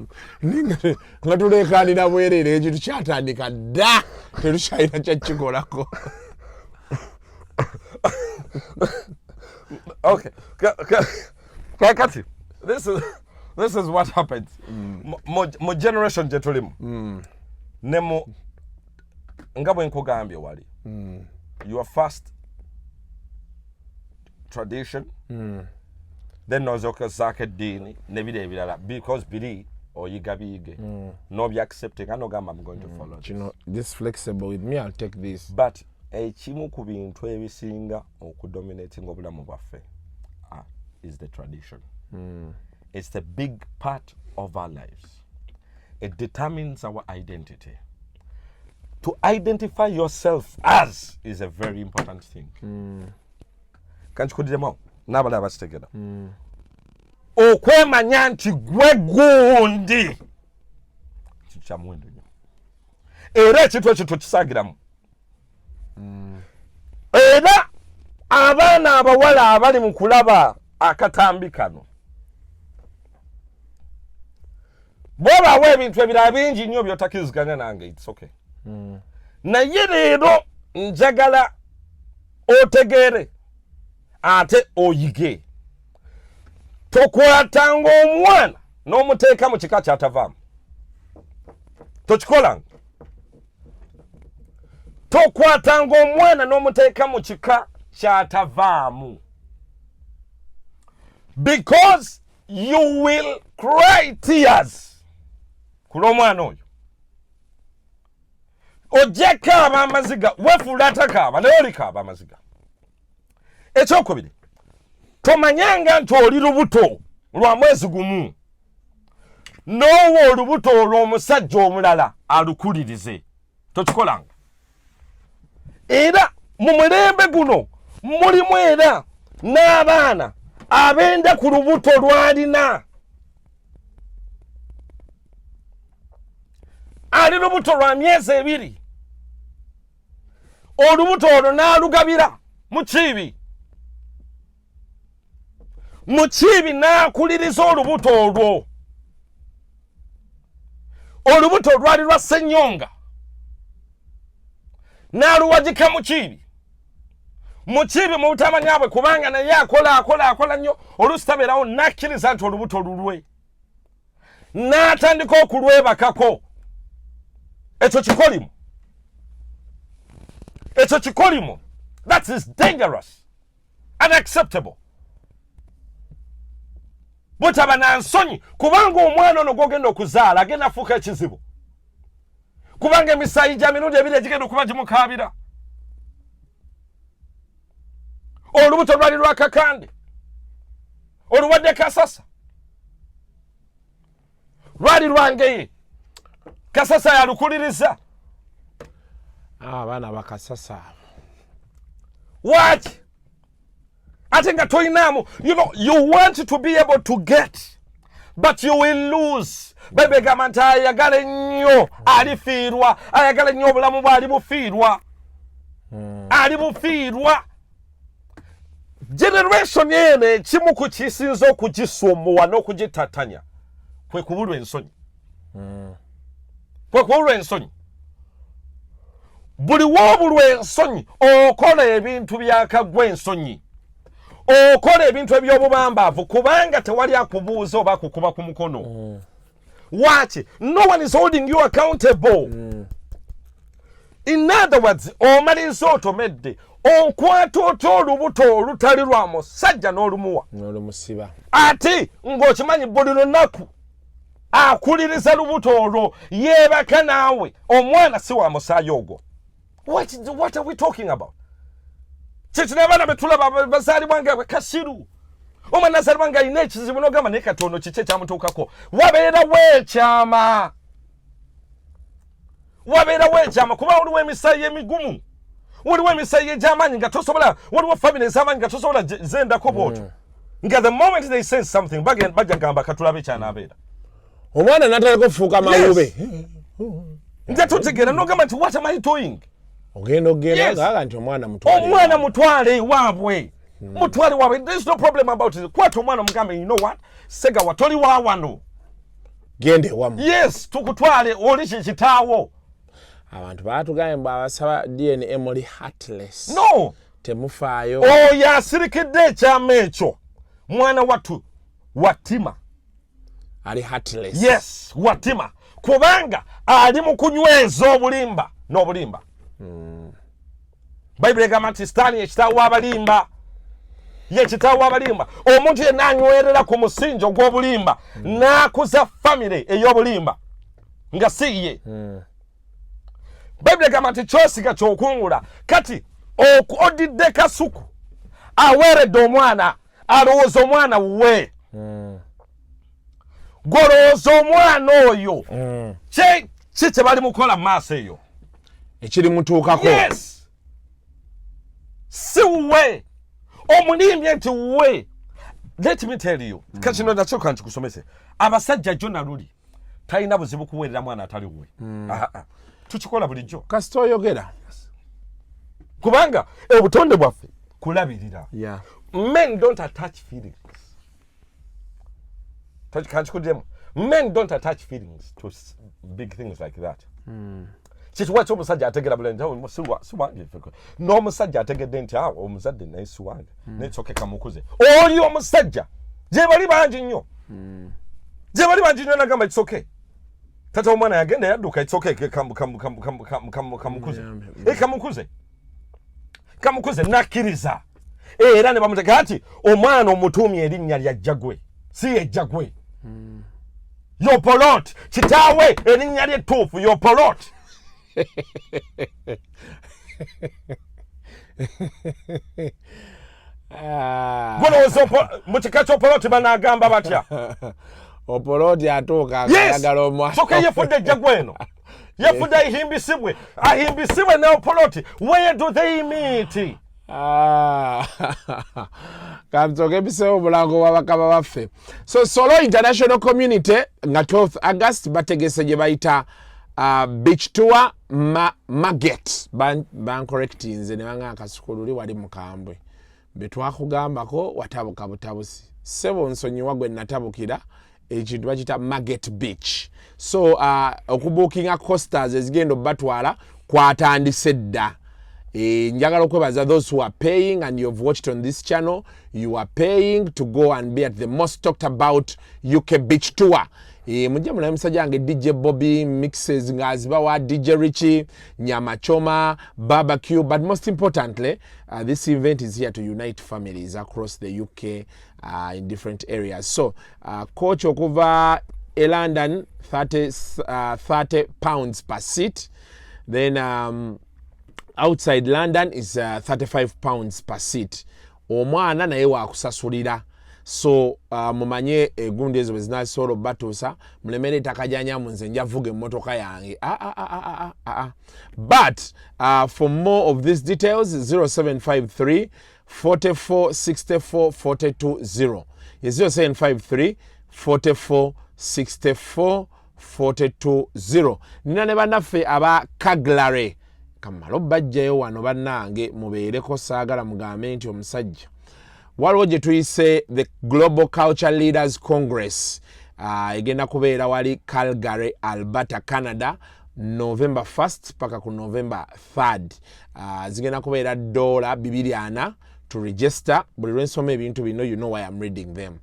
nga tuleekaanira bwereere ekintu kyatandika dda terukyalina kyakikolako. Okay, kakati this is what happens mu generation gye tulimu ne mu nga bwe nkugambye wali your first tradition then nozokozako eddiini nebiri ebirala because biri oyiga biyige nobya accepting anogamba I'm going to follow this. You know, this flexible with me I'll take this. But ekimu ku bintu ebisinga okudominating obulamu bwaffe is the tradition. It's the big part of our lives. It determines our identity. To identify yourself as is a very important thing. Can't you demo? Nabala bakitegera. Okwemanya nti gwe gundi. Kyamuwendo nnyo. Era ekintu ekyo tukisagiramu. Era abaana abawala abali mu kulaba akatambi kano bw'obaawo ebintu ebirala bingi nnyo by'otakiriziganya nange it's okay. Naye leero njagala otegeere ate oyige. Tokwatanga omwana n'omuteeka mu kika ky'atavaamu. Tokikolanga. Tokwatanga omwana n'omuteeka mu kika ky'atavaamu. Because you will cry tears. Kulo omwana oyo ojja kaaba amaziga wefuula atakaaba naye olikaaba amaziga. Ekyokubiri tomanyanga nti oli lubuto lwa mwezi gumu n'owa olubuto olw'omusajja omulala alukulirize. Tokikolanga. Era mu mulembe guno mulimu era n'abaana abenda ku lubuto lwalina ali lubuto lwa myezi 2 olubuto olwo n'alugabira mu kibi n'akuliriza olubuto olwo olubuto lwali lwa ssenyonga n'aluwagika mu kibi mu butamanya bwe kubanga naye akola nnyo oluusi tabeerawo n'akkiriza nti olubuto lulwe n'atandika okulwebakako ekyo kikolimo that is dangerous unacceptable butaba na nsonyi kubanga omwana ono gwogenda okuzaala agenda afuuka ekizibu kubanga emisayi gya mirundi 2 egigenda okuba gimukaabira olubuto lwali lwa kakande oluwadde kasasa lwali lwangeye kasasa yalukuliriza abaana bakasasa what ate nga toyinaamu you want to be able to get but you will lose Bebe gamba nti ayagala nnyo alifiirwa ayagala nnyo obulamu bwe ali bufiirwa generation eno ekimu ku kisinza okugisumbuwa n'okugitatanya kwe kubulwa ensonyi buli woobulwa ensonyi okola ebintu byakagwa ensonyi okola ebintu eby'obubambaavu kubanga tewali akubuuza oba akukuba ku mukono Watch it. No one is holding you accountable. In other words, omaliza otomedde onkwata otya olubuto olutali lwa musajja n'olumusiba ate ng'okimanyi buli lunaku akuliriza lubuto olwo yeebaka naawe omwana si wa musaayi ogwo. What are we talking about? Kyekino abaana betulaba bazaalibwa nga kasiru omwana azaalibwa nga alina ekizibu n'ogamba naye katono kiki ekyamutuukako wabeerawo ekyama kuba waliwo emisayi emigumu waliwo emisayi egy'amaanyi nga tosobola waliwo family ez'amaanyi nga tosobola zendako bwotyo nga the moment they say something bajja gamba katulabe ekyanaabeera omwana n'ataleko okufuuka mawube nze tutegeera n'ogamba nti what am I doing ogenda ngaaga nti omwana mutwale waabwe mutwale waabwe there is no problem about it kwata omwana omugambe you know what sega watoli wa wano gende wamu yes tukutwale oli kikitaawo abantu baatugambye bw'abasaba DNA muli heartless no temufaayo oyo asirikidde ekyama ekyo mwana wattu watima ali heartless yes watima kubanga ali mu kunyweza obulimba n'obulimba bayibuli egamba nti sitaani ekitaawo abalimba ye kitaawo abalimba omuntu yenna anywerera ku musingi ogw'obulimba n'akuza famire ey'obulimba nga si ye bayibuli egamba nti kyosiga kyokungula kati odidde kasuku aweeredde omwana alowooza omwana wuwe golowooza omwana oyo ki kye bali mukola mu maaso eyo ekiri mutuukako yes si wuwe omulimbye nti wuwe let me tell you kakino nakyo kankikusomese abasajja jjo naluli talina buzibu kuweerera mwana atali wuwe tukikola bulijjo kasita oyogera kubanga obutonde bwaffe kulabirira men don't attach feelings kanchikuddemu men don't attach feelings to big things like that kituwa omusajja ategera bulenje siwange n'omusajja ategedde nti omuzadde naye siwange nekyoke kamukuze oli omusajja gye bali bangi nnyo nagamba kisoke tata omwana yagenda yadduka kisoke kamukuze nakkiriza era ne bamutega ati omwana omutuumye erinnya lya Jagwe si ye Jagwe Yopolot kitaawe erinnya ly'ettuufu Yopolot golowooza mu kika ky'Opoloti banaagamba batya Opoloti atuuka agayagala omwana soke yefudde Jagwe eno yefudde ahimbisibwe ne Opoloti where do they meet Kamtoke bisewo bulango wabakaba baffe. So Solo International Community nga 12th August bategese gye bayita beach tour Marget ban correcting nze ne banga akasukululi wali mukambwe betwakugambako watabuka butabusi sebo nsonyiwa gwe natabukira ekintu bakita Marget Beach. So okubukinga costers ezigendo batwala kwatandise dda. Njagala okwebaza those who are paying and you've watched on this channel, you are paying to go and be at the most talked about UK beach tour. Mujja mulabe musajja wange DJ Bobby mixes ngazibawa DJ Richie nyama choma barbecue, but most importantly this event is here to unite families across the UK in different areas. So coach okuva London 30 pounds per seat, then outside London is 35 pounds per seat. Omwana naye wakusasulira. So mumanye egundi ezo bezinasolo batusa mulemere takajanya munze njavuge motoka yange. But for more of these details 0753 44 64 420. 0753 44 64 420. Nina ne bannaffe aba Kaglare kamalo bajjayo wano bannange mubeereko saagala mugambe nti omusajja waliwo gye tuyise the Global Culture Leaders Congress egenda kubeera wali Calgary, Alberta, Canada, November 1st paka ku November 3rd. Zigenda kubeera $200 to register. Buli lwensoma ebintu bino, you know why I'm reading them.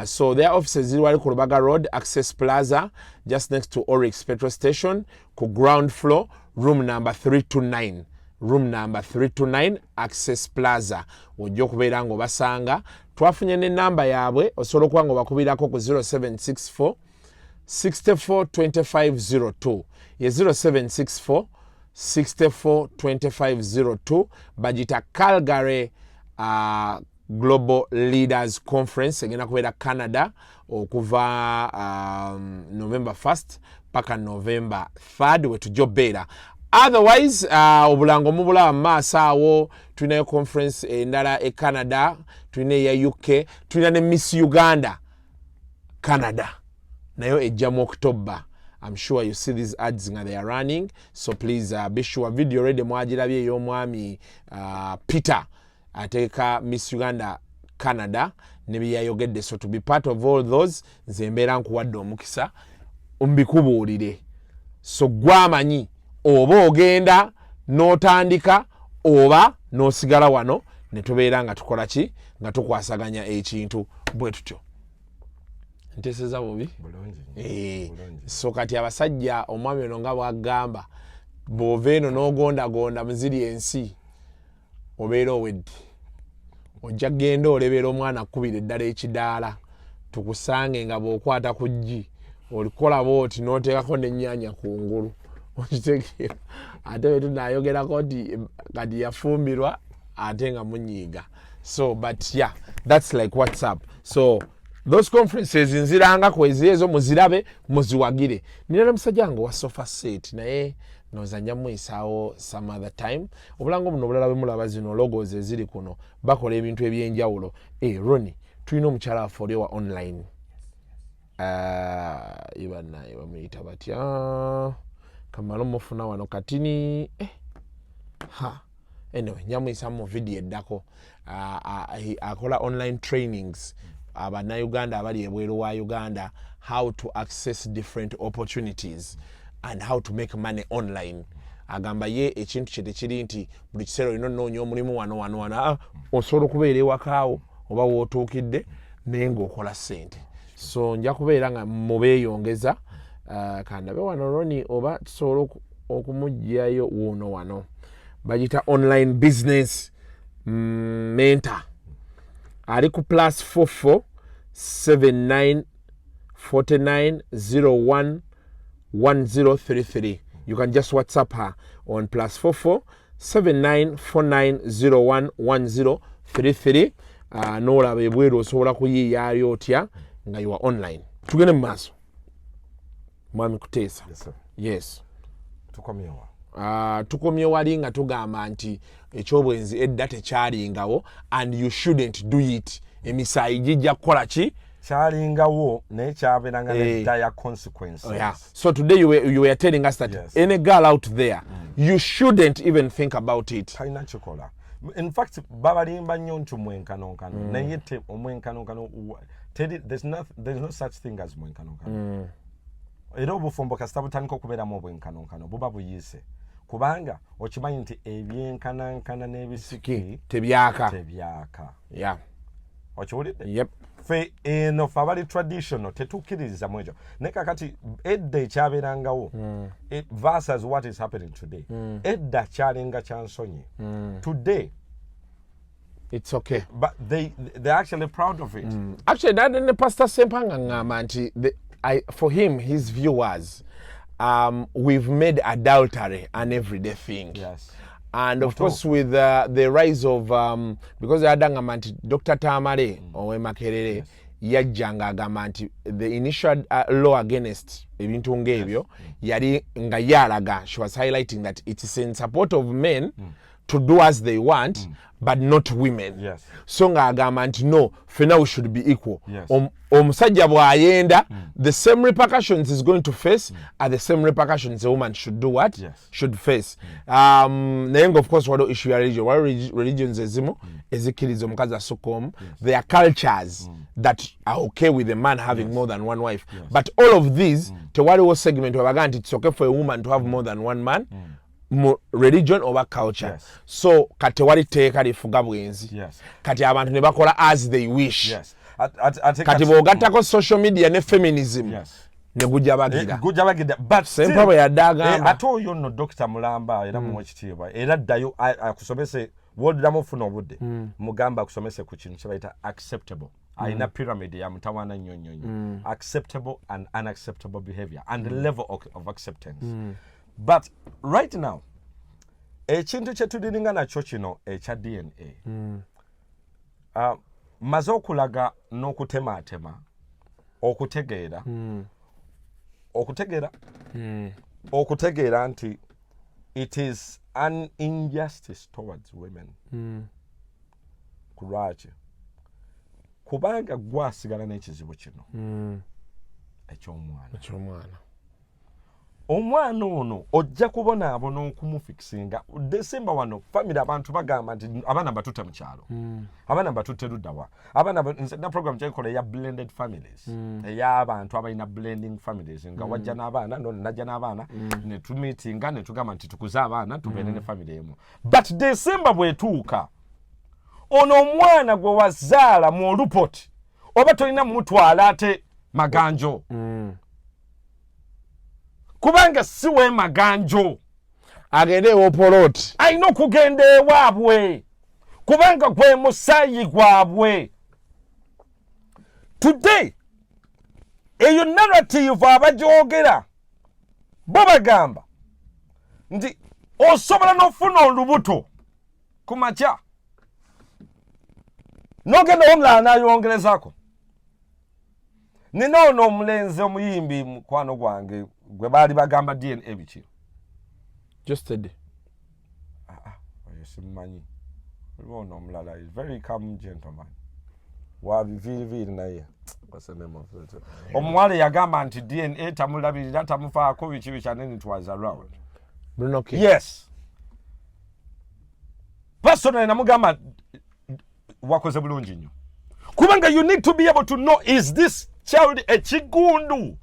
So their offices ziri wali ku Lubaga Road, Access Plaza, just next to Oryx petrol station, ku ground floor, room number 329. Room number 329, Access Plaza. Ojja okubeera ng'obasanga. Twafunye ne namba yaabwe, osobola okuba ng'obakubirako ku 0764 64 2502. Ye 0764 64 2502. Bagita Calgary Global Leaders Conference. Egenda kubeera Canada okuva November 1st paka November 3rd wetujobeera. Otherwise, obulango mubula maaso awo tulina conference endala e Canada, tulina ya UK, tulina ne Miss Uganda Canada. Nayo ejja mu October. I'm sure you see these ads nga they are running. So please be sure video ready mwagirabye y'omwami Peter ateka Miss Uganda Canada ne byayogedde. So to be part of all those nze mbeera nkuwadde omukisa ombikubuulire. So gwamanyi oba ogenda n'otandika oba n'osigala wano ne tubeera nga tukola ki nga tukwasaganya ekintu bwe tutyo. Nteeseza bubi? Bulungi. So kati abasajja omwami ono nga bwagamba bw'ova eno n'ogondagonda muziri ensi obeera owedde. Ojja genda olebera omwana akkubira eddala ekidaala tukusange nga bw'okwata ku ggi olikola bw'oti n'oteekako n'ennyaanya kungulu. Okitegeera ate bwe tunaayogerako nti kati yafumbirwa ate nga munyiiga. So but yeah, that's like what's up. So those conferences nziranga kwezi ezo muzirabe muziwagire. Nina na musajja wange wa sofa set naye nozanya muyisaawo some other time. Obulango buno bulala bwe mulaba zino logos eziri kuno bakola ebintu ebyenjawulo. Ronnie tulina omukyala waffe oli wa online. Ibana bamuyita batya kamalo mufuna wano katini anyway nyamuyisa mu video eddako akola online trainings Uganda abali ebweru wa Uganda how to access different opportunities and how to make money online. Agamba ye ekintu kye tekiri nti buli kiseera olina onnoonya omulimu wano osobola okubeera ewakaawo oba wootuukidde naye ng'okola ssente. So nja kubeera nga mubeeyongeza kandabe wano Ronnie oba tusobola okumugyayo wuuno wano. Bagita online business mentor. Ali ku +44 79 49 01 1033. You can just WhatsApp her on +44 79 49 01 1033. N'olaba ebweru osobola kuyiiyaayo otya nga you are online. Tugende mu maaso. Mwami Kuteesa. Yes, sir. Yes. Tukomyewa. tukomye wali nga tugamba nti ekyobwenzi edda tekyalingawo and you shouldn't do it emisaayi gijja kukola ki kyalingawo naye kyabeeranga ne dire consequences. So today you were telling us that any girl out there you shouldn't even think about it. Talina kikola. In fact babalimba nnyo nti mwenkanonkano naye omwenkanonkano there's no such thing as mwenkanonkano. Era obufumbo kasita butandika okubeeramu obwenkanonkano buba buyise kubanga okimanyi nti ebyenkanankana n'ebisiki tebyaka. Okiwulidde? Fe eno fe abali traditional tetukkiririza mu ekyo naye kakati edda ekyabeerangawo versus what is happening today. Edda kyalinga kyansonyi. Today it's okay, but they're actually proud of it. Actually that Pastor Sempanga ngamba nti for him his view was we've made adultery an everyday thing. And of course with the rise of because adangamba nti Dr. Tamale Owemakerere yajjanga agamba nti the initial law against ebintu ng'ebyo yali nga yalaga, she was highlighting that it is in support of men to do as they want but not women. So nga agamba nti no, fena we should be equal. Omusajja bw'ayenda the same repercussions is going to face are the same repercussions a woman should do what? Should face. Naye nga of course waliwo issue ya religion, waliwo religions ezimu ezikkiriza omukazi asukka. There are cultures that are okay with a man having more than one wife. But all of these tewaliwo segment webaga nti it's okay for a woman to have more than one man. Religion over culture. So kati wali teeka lifuga bwenzi. Kati abantu ne bakola as they wish. Kati bw'ogattako social media ne feminism ne gujja bagira. But sempa bwe yaddagamba ate oyo nno Dr. Mulamba era muwekitiibwa era ddayo akusomese w'oddamu ofuna obudde mugamba akusomese ku kintu kye bayita acceptable. Ayina pyramid ya mutawaana nnyo acceptable and unacceptable behavior and the level of acceptance. But right now ekintu kye tuliringa nakyo kino ekya DNA maze okulaga n'okutemaatema okutegeera nti it is an injustice towards women. Kulwaki? Kubanga gwasigala n'ekizibu kino eky'omwana. Omwana ono ojja kubonaabona okumufikisinga December wano family abantu bagamba nti abaana batutte mu kyalo, abaana batutte luddawa, abaana na program kyayikola ya blended families ey'abantu abalina blending families nga wajja n'abaana najja n'abaana ne tumiitinga ne tugamba nti tukuze abaana tubeere ne family emu. But December bwetuuka ono omwana gwe wazaala mu olupoti oba tolina mutwala ate maganjo. Kubanga siwe maganjo agende ewopoloti alina okugenda ewaabwe kubanga gwe musaayi gwabwe. Today eyo narrative abagyogera bo bagamba nti osobola n'ofuna olubuto ku makya n'ogenda omulala n'ayongerezaako. Nina ono omulenzi omuyimbi mukwano gwange gwe baali bagamba DNA biki just a day. Oyo simumanyi. Ono omulala is very calm gentleman. Wabiviiviri naye. What's the name of it? Omuwala yagamba nti DNA tamulabirira tamufaako biki biki and then it was around. Bruno King. Yes. Personally namugamba wakoze bulungi nnyo. Kubanga you need to be able to know, is this child a chigundu?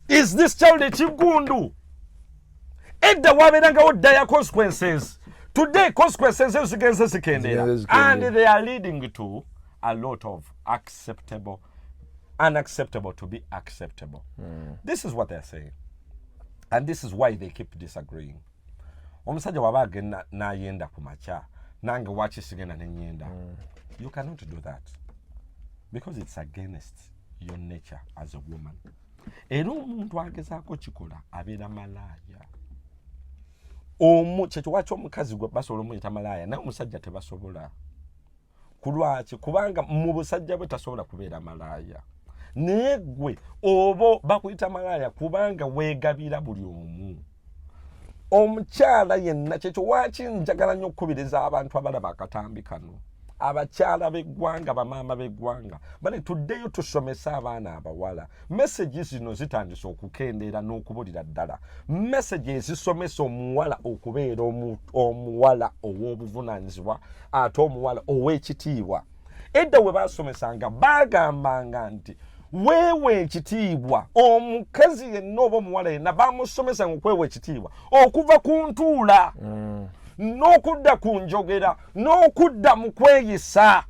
Is this child a chigundu? Edda wabeerangawo dire consequences. Today consequences ezigenze zikendera and they are leading to a lot of acceptable, unacceptable to be acceptable. This is what they're saying. And this is why they keep disagreeing. Omusajja wabage nayenda ku makya nange wakisigenda nenyenda. You cannot do that because it's against your nature as a woman. Era omuntu agezaako kikola abeera malaaya. Kyekyo lwaki omukazi gwe basobola omuyita malaaya naye omusajja tebasobola. Kulwaki? Kubanga mu busajja bwe tasobola kubeera malaaya. Naye gwe oba bakuyita malaaya kubanga weegabira buli omu. omukyala yenna kyekyo waaki njagala nnyo okukubiriza abantu abalaba akatambi kano abakyala b'eggwanga bamaama b'eggwanga bale tuddeyo tusomese abaana abawala meseji zino zitandise okukendeera n'okubulira ddala meseji ezisomesa omuwala okubeera omuwala ow'obuvunaanyizibwa ate omuwala ow'ekitiibwa edda we baasomesanga baagambanga nti weewe ekitiibwa omukazi yenna oba omuwala yenna bamusomesanga okwewa ekitiibwa okuva ku ntuula n'okudda ku njogera n'okudda mu kweyisa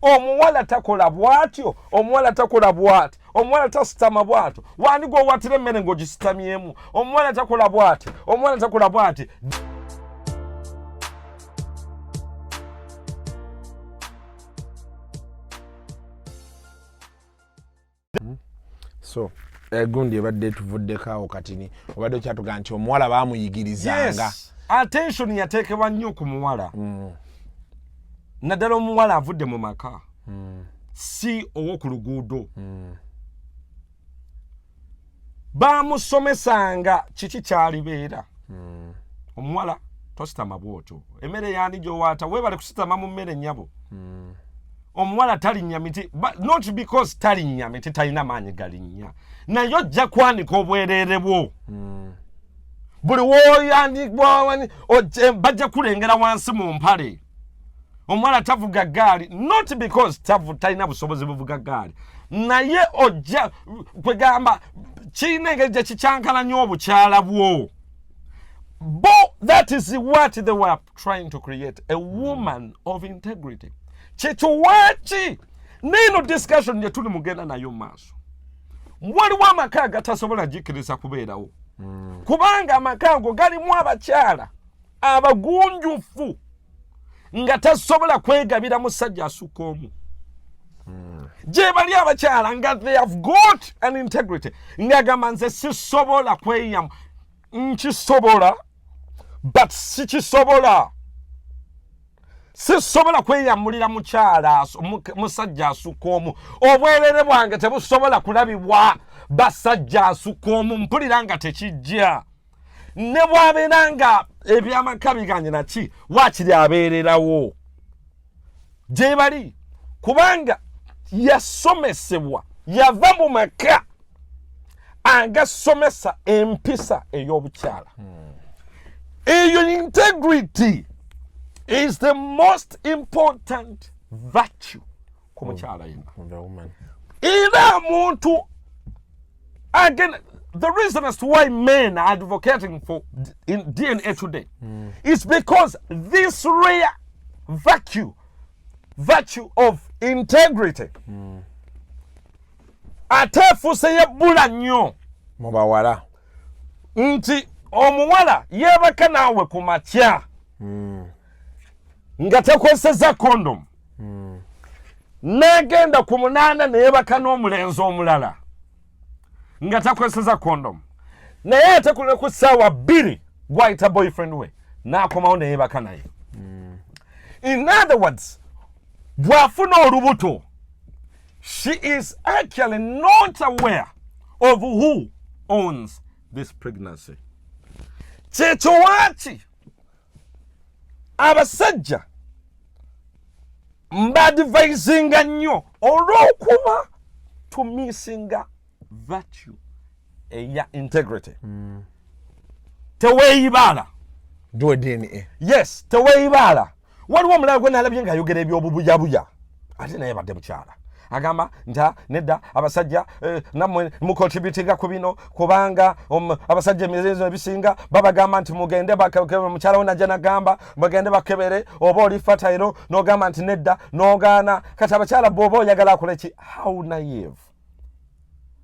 omuwala takola bw'atyo omuwala takola bw'ati omuwala tasitama bw'atyo wani gw'owatira emmere ng'ogisitamyemu omuwala takola bw'ati omuwala takola bw'ati so gundi ebadde tuvuddeko awo katini obadde okyatugaa nti omuwala baamuyigirizanga yes. Attention yateekebwa nnyo ku muwala naddala omuwala avudde mu maka si ow'oku luguudo baamusomesanga kiki kyalibeera omuwala tositama bw'otyo emmere yaani gy'owaata weebale kusitama mu mmere nnyabo omuwala talinnya miti not because talinnya miti talina maanyi galinnya naye ojja kwanika obwereere bwo buli woyandikwa bajja kulengera wansi mu mpale omuwala tavuga gaali not because talina busobozi buvuga gaali naye ojja kwegamba kirina engeri gye kikyankalanya obukyala bwo that is what they were trying to create, a woman of integrity. Chechuwachi nino discussion gye tuli mugenda nayo maaso waliwo amaka agatasobola jikiriza kubeerawo kubanga amaka ago galimu abakyala abagunjufu nga tasobola kwegabira musajja asukka omu gye bali abakyala nga they have got an integrity ngagamba nze sisobola kweyamu nkisobola but sikisobola sisobola kweyamulira mukyala musajja asukka omu obwerere bwange tebusobola kulabibwa basajja asukka omu mpulira nga tekijja ne bwabeera nga ebyamaka biganye naki waakiri abeererawo gye bali kubanga yasomesebwa yava mu maka agasomesa empisa ey'obukyala eyo integrity is the most important virtue ku mukyala yenna era muntu again the reason as to why men are advocating for in DNA today is because this rare virtue of integrity atefuse yebbula nnyo mu bawala nti omuwala yeebaka naawe ku makya nga tekozesa kondom n'agenda ku munaana neyeebaka n'omulenzi omulala nga takozesa kondom naye ate ku ssaawa 2 gwayita boyfriend we n'akomawo neyeebaka naye in other words bw'afuna olubuto she is actually not aware of who owns this pregnancy. Chechowachi abasajja mbadvisinga nnyo olw'okuba tumisinga virtue eya integrity. Teweeyibala. Do DNA. Yes, teweeyibala. Waliwo omulala gwe nalabye ng'ayogera eby'obubujabuja ate naye badde mukyala agamba nta nedda abasajja nammwe mukontributinga ku bino kubanga abasajja emirenzo ebisinga babagamba nti mugende mukyala we najja nagamba bagende bakebere oba oli fertile n'ogamba nti nedda n'ogaana kati abakyala bw'oba oyagala akole ki how naive,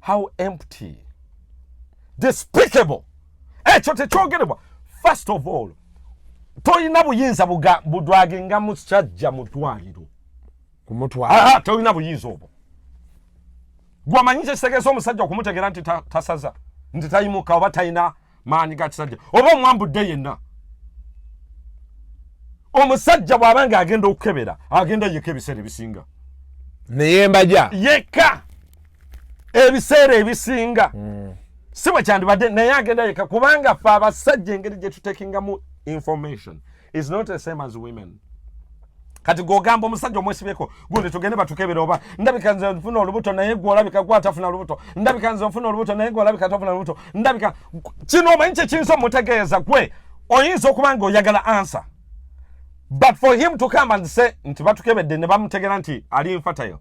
how empty, despicable. Ekyo tekyogerebwa. First of all toyina buyinza budwaginga musajja mu ddwaliro kumutwala toyina buyinza obwo gwamanyise kitegesa omusajja okumutegera nti tasaza nti tayimuka oba talina maanyi ga kisajja oba omwambudde yenna omusajja bw'aba nga agenda okukebera agenda yeka ebiseera ebisinga neyembaja yeka ebiseera ebisinga siwe kyandibadde naye agenda yeka kubanga ffe abasajja engeri gye tutekingamu information is not the same as women. Kati gogamba omusajja omwesibyeko gundi tugende batukebera oba ndabika nze nfuna olubuto naye gwe olabika gwatafuna olubuto ndabika nze nfuna olubuto naye gwe olabika tafuna olubuto ndabika kino omanyi kyekinza omutegeeza gwe oyinza okuba nga oyagala answer, but for him to come and say nti batukebedde ne bamutegera nti ali infertile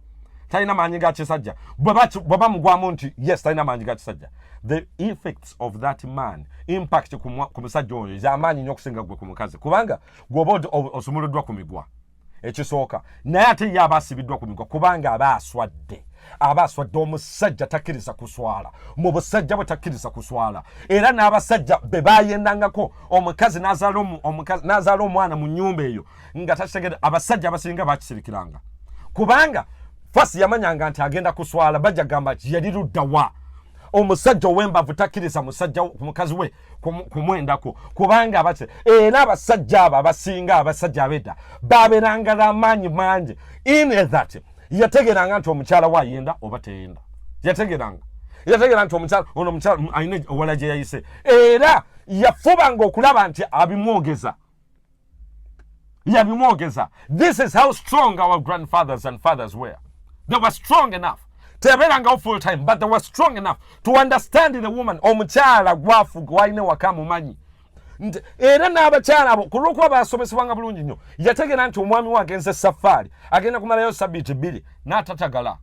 talina maanyi ga kisajja bwe bamugwamu nti yes talina maanyi ga kisajja, the effects of that man impact ku musajja oyo z'amaanyi nnyo okusinga gwe ku mukazi kubanga gwoba osumuluddwa ku migwa ekisooka naye ate ye aba asibiddwa ku migwa kubanga aba aswadde omusajja takkiriza kuswala mu busajja bwe takkiriza kuswala era n'abasajja be bayendangako omukazi n'azaala omwana mu nnyumba eyo nga takitegedde abasajja abasinga bakisirikiranga kubanga fasi yamanyanga nti agenda kuswala bajja gamba yali luddawa omusajja ow'embavu takkiriza mukazi we kumwendako kubanga abate era abasajja abo abasinga abasajja abedda babeeranga n'amaanyi mangi in that yategeranga nti omukyala we ayenda oba teyenda yategeranga nti omukyala alina owala gye yayise era yafubanga okulaba nti abimwogeza. This is how strong our grandfathers and fathers were. They were strong enough. Teyabeerangawo full time, but they were strong enough to understand the woman. Omukyala gwafu gwalina waka mumanyi. Era n'abakyala abo ku lw'okuba basomesebwanga bulungi nnyo yategera nti omwami we agenze safaari agenda kumalayo sabbiiti 2 n'atatagala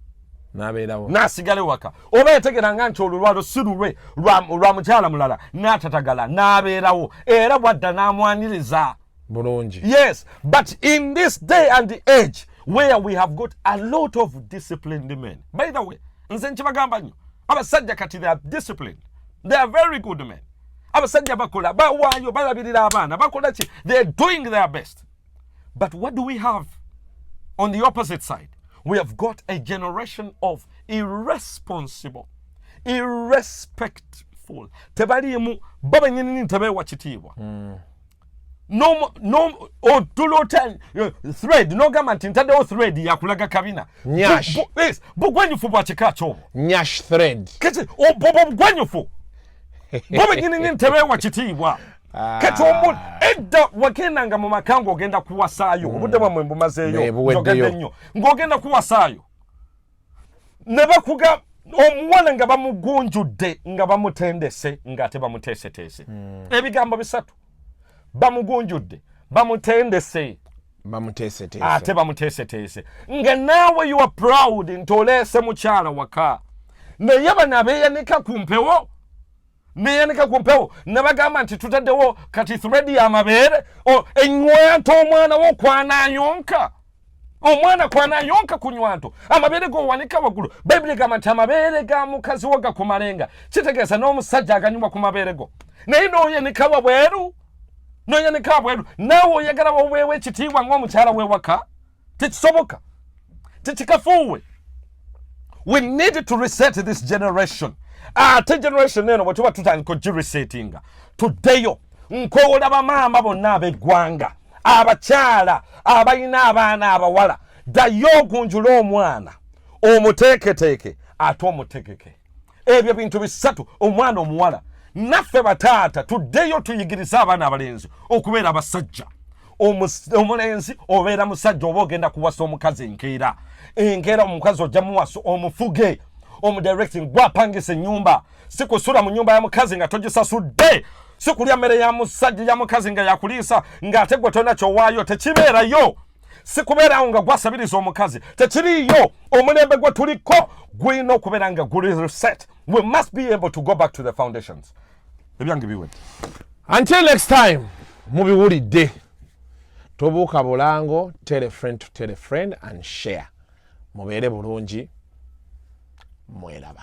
n'abeerawo n'asigala ewaka oba yategeranga nti olulwalo si lulwe lwa mukyala mulala n'atatagala n'abeerawo era bwadda n'amwaniriza bulungi. Yes, but in this day and age where we have got a lot of disciplined men, by the way, nze nkibagamba nnyo abasajja kati they are disciplined, they are very good men. Abasajja bakola bawaayo balabirira abaana bakola ki, they are doing their best. But what do we have on the opposite side? We have got a generation of irresponsible, irrespectful, tebaliimu baba nnyini tebeewa kitiibwa. No otulota thread no gamba nti ntaddewo thread yakulaga kabina nyash bugwenyufu bwa kika kyobo nyash thread kati bugwenyufu baba nyini ntebeewa kitiibwa kati omuntu edda wagendanga mu makango ogenda kuwasaayo obudde bwamwe mbumazeeyo njogedde nnyo ng'ogenda kuwasaayo ne bakuga omuwala nga bamugunjudde nga bamutendese ng'ate bamuteeseteese ebigambo bisatu bamugunjudde bamutendese ate bamuteeseteese nga naawe you are proud nti oleese mukyala waka naye bano abeeyanika ku mpewo ne bagamba nti tutaddewo kati thread y'amabeere ennywanto omwana wo kwanayonka omwana kwanayonka ku nywanto amabeere g'owanika waggulu bayibuli egamba nti amabeere ga mukazi wo gakumalenga kitegeeza n'omusajja aganyumwa ku mabeere go naye n'oyenika wabweru naawe oyagala waweewo ekitiibwa ng'omukyala w'ewaka tekisoboka tekikafuuwe. We need to reset this generation. Ate generation eno bwe tuba tutandika ogiresetinga tuddeyo nkoola bamaama bonna ab'eggwanga abakyala abalina abaana abawala ddayo ogunjula omwana omuteeketeeke ate omutegeke ebyo bintu bisatu omwana omuwala. Naffe bataata tuddeyo tuyigirize abaana abalenzi okubeera abasajja. Omulenzi obeera musajja oba ogenda kuwasa omukazi enkeera omukazi ojja muwasa omufuge omudirecting gwapangisa ennyumba si kusula mu nnyumba ya mukazi nga togisasudde si kulya mmere ya musajja ya mukazi nga yakuliisa ng'ate gwe tolina kyowaayo tekibeerayo si kubeerawo nga gwasabiriza omukazi tekiriyo. Omulembe gwe tuliko gwina okubeera nga guli reset. We must be able to go back to the foundations. Ebyange biwedde. Until next time, mubiwulidde. Tobuuka bulango, tell a friend to tell a friend and share. Mubeere bulungi, mweraba.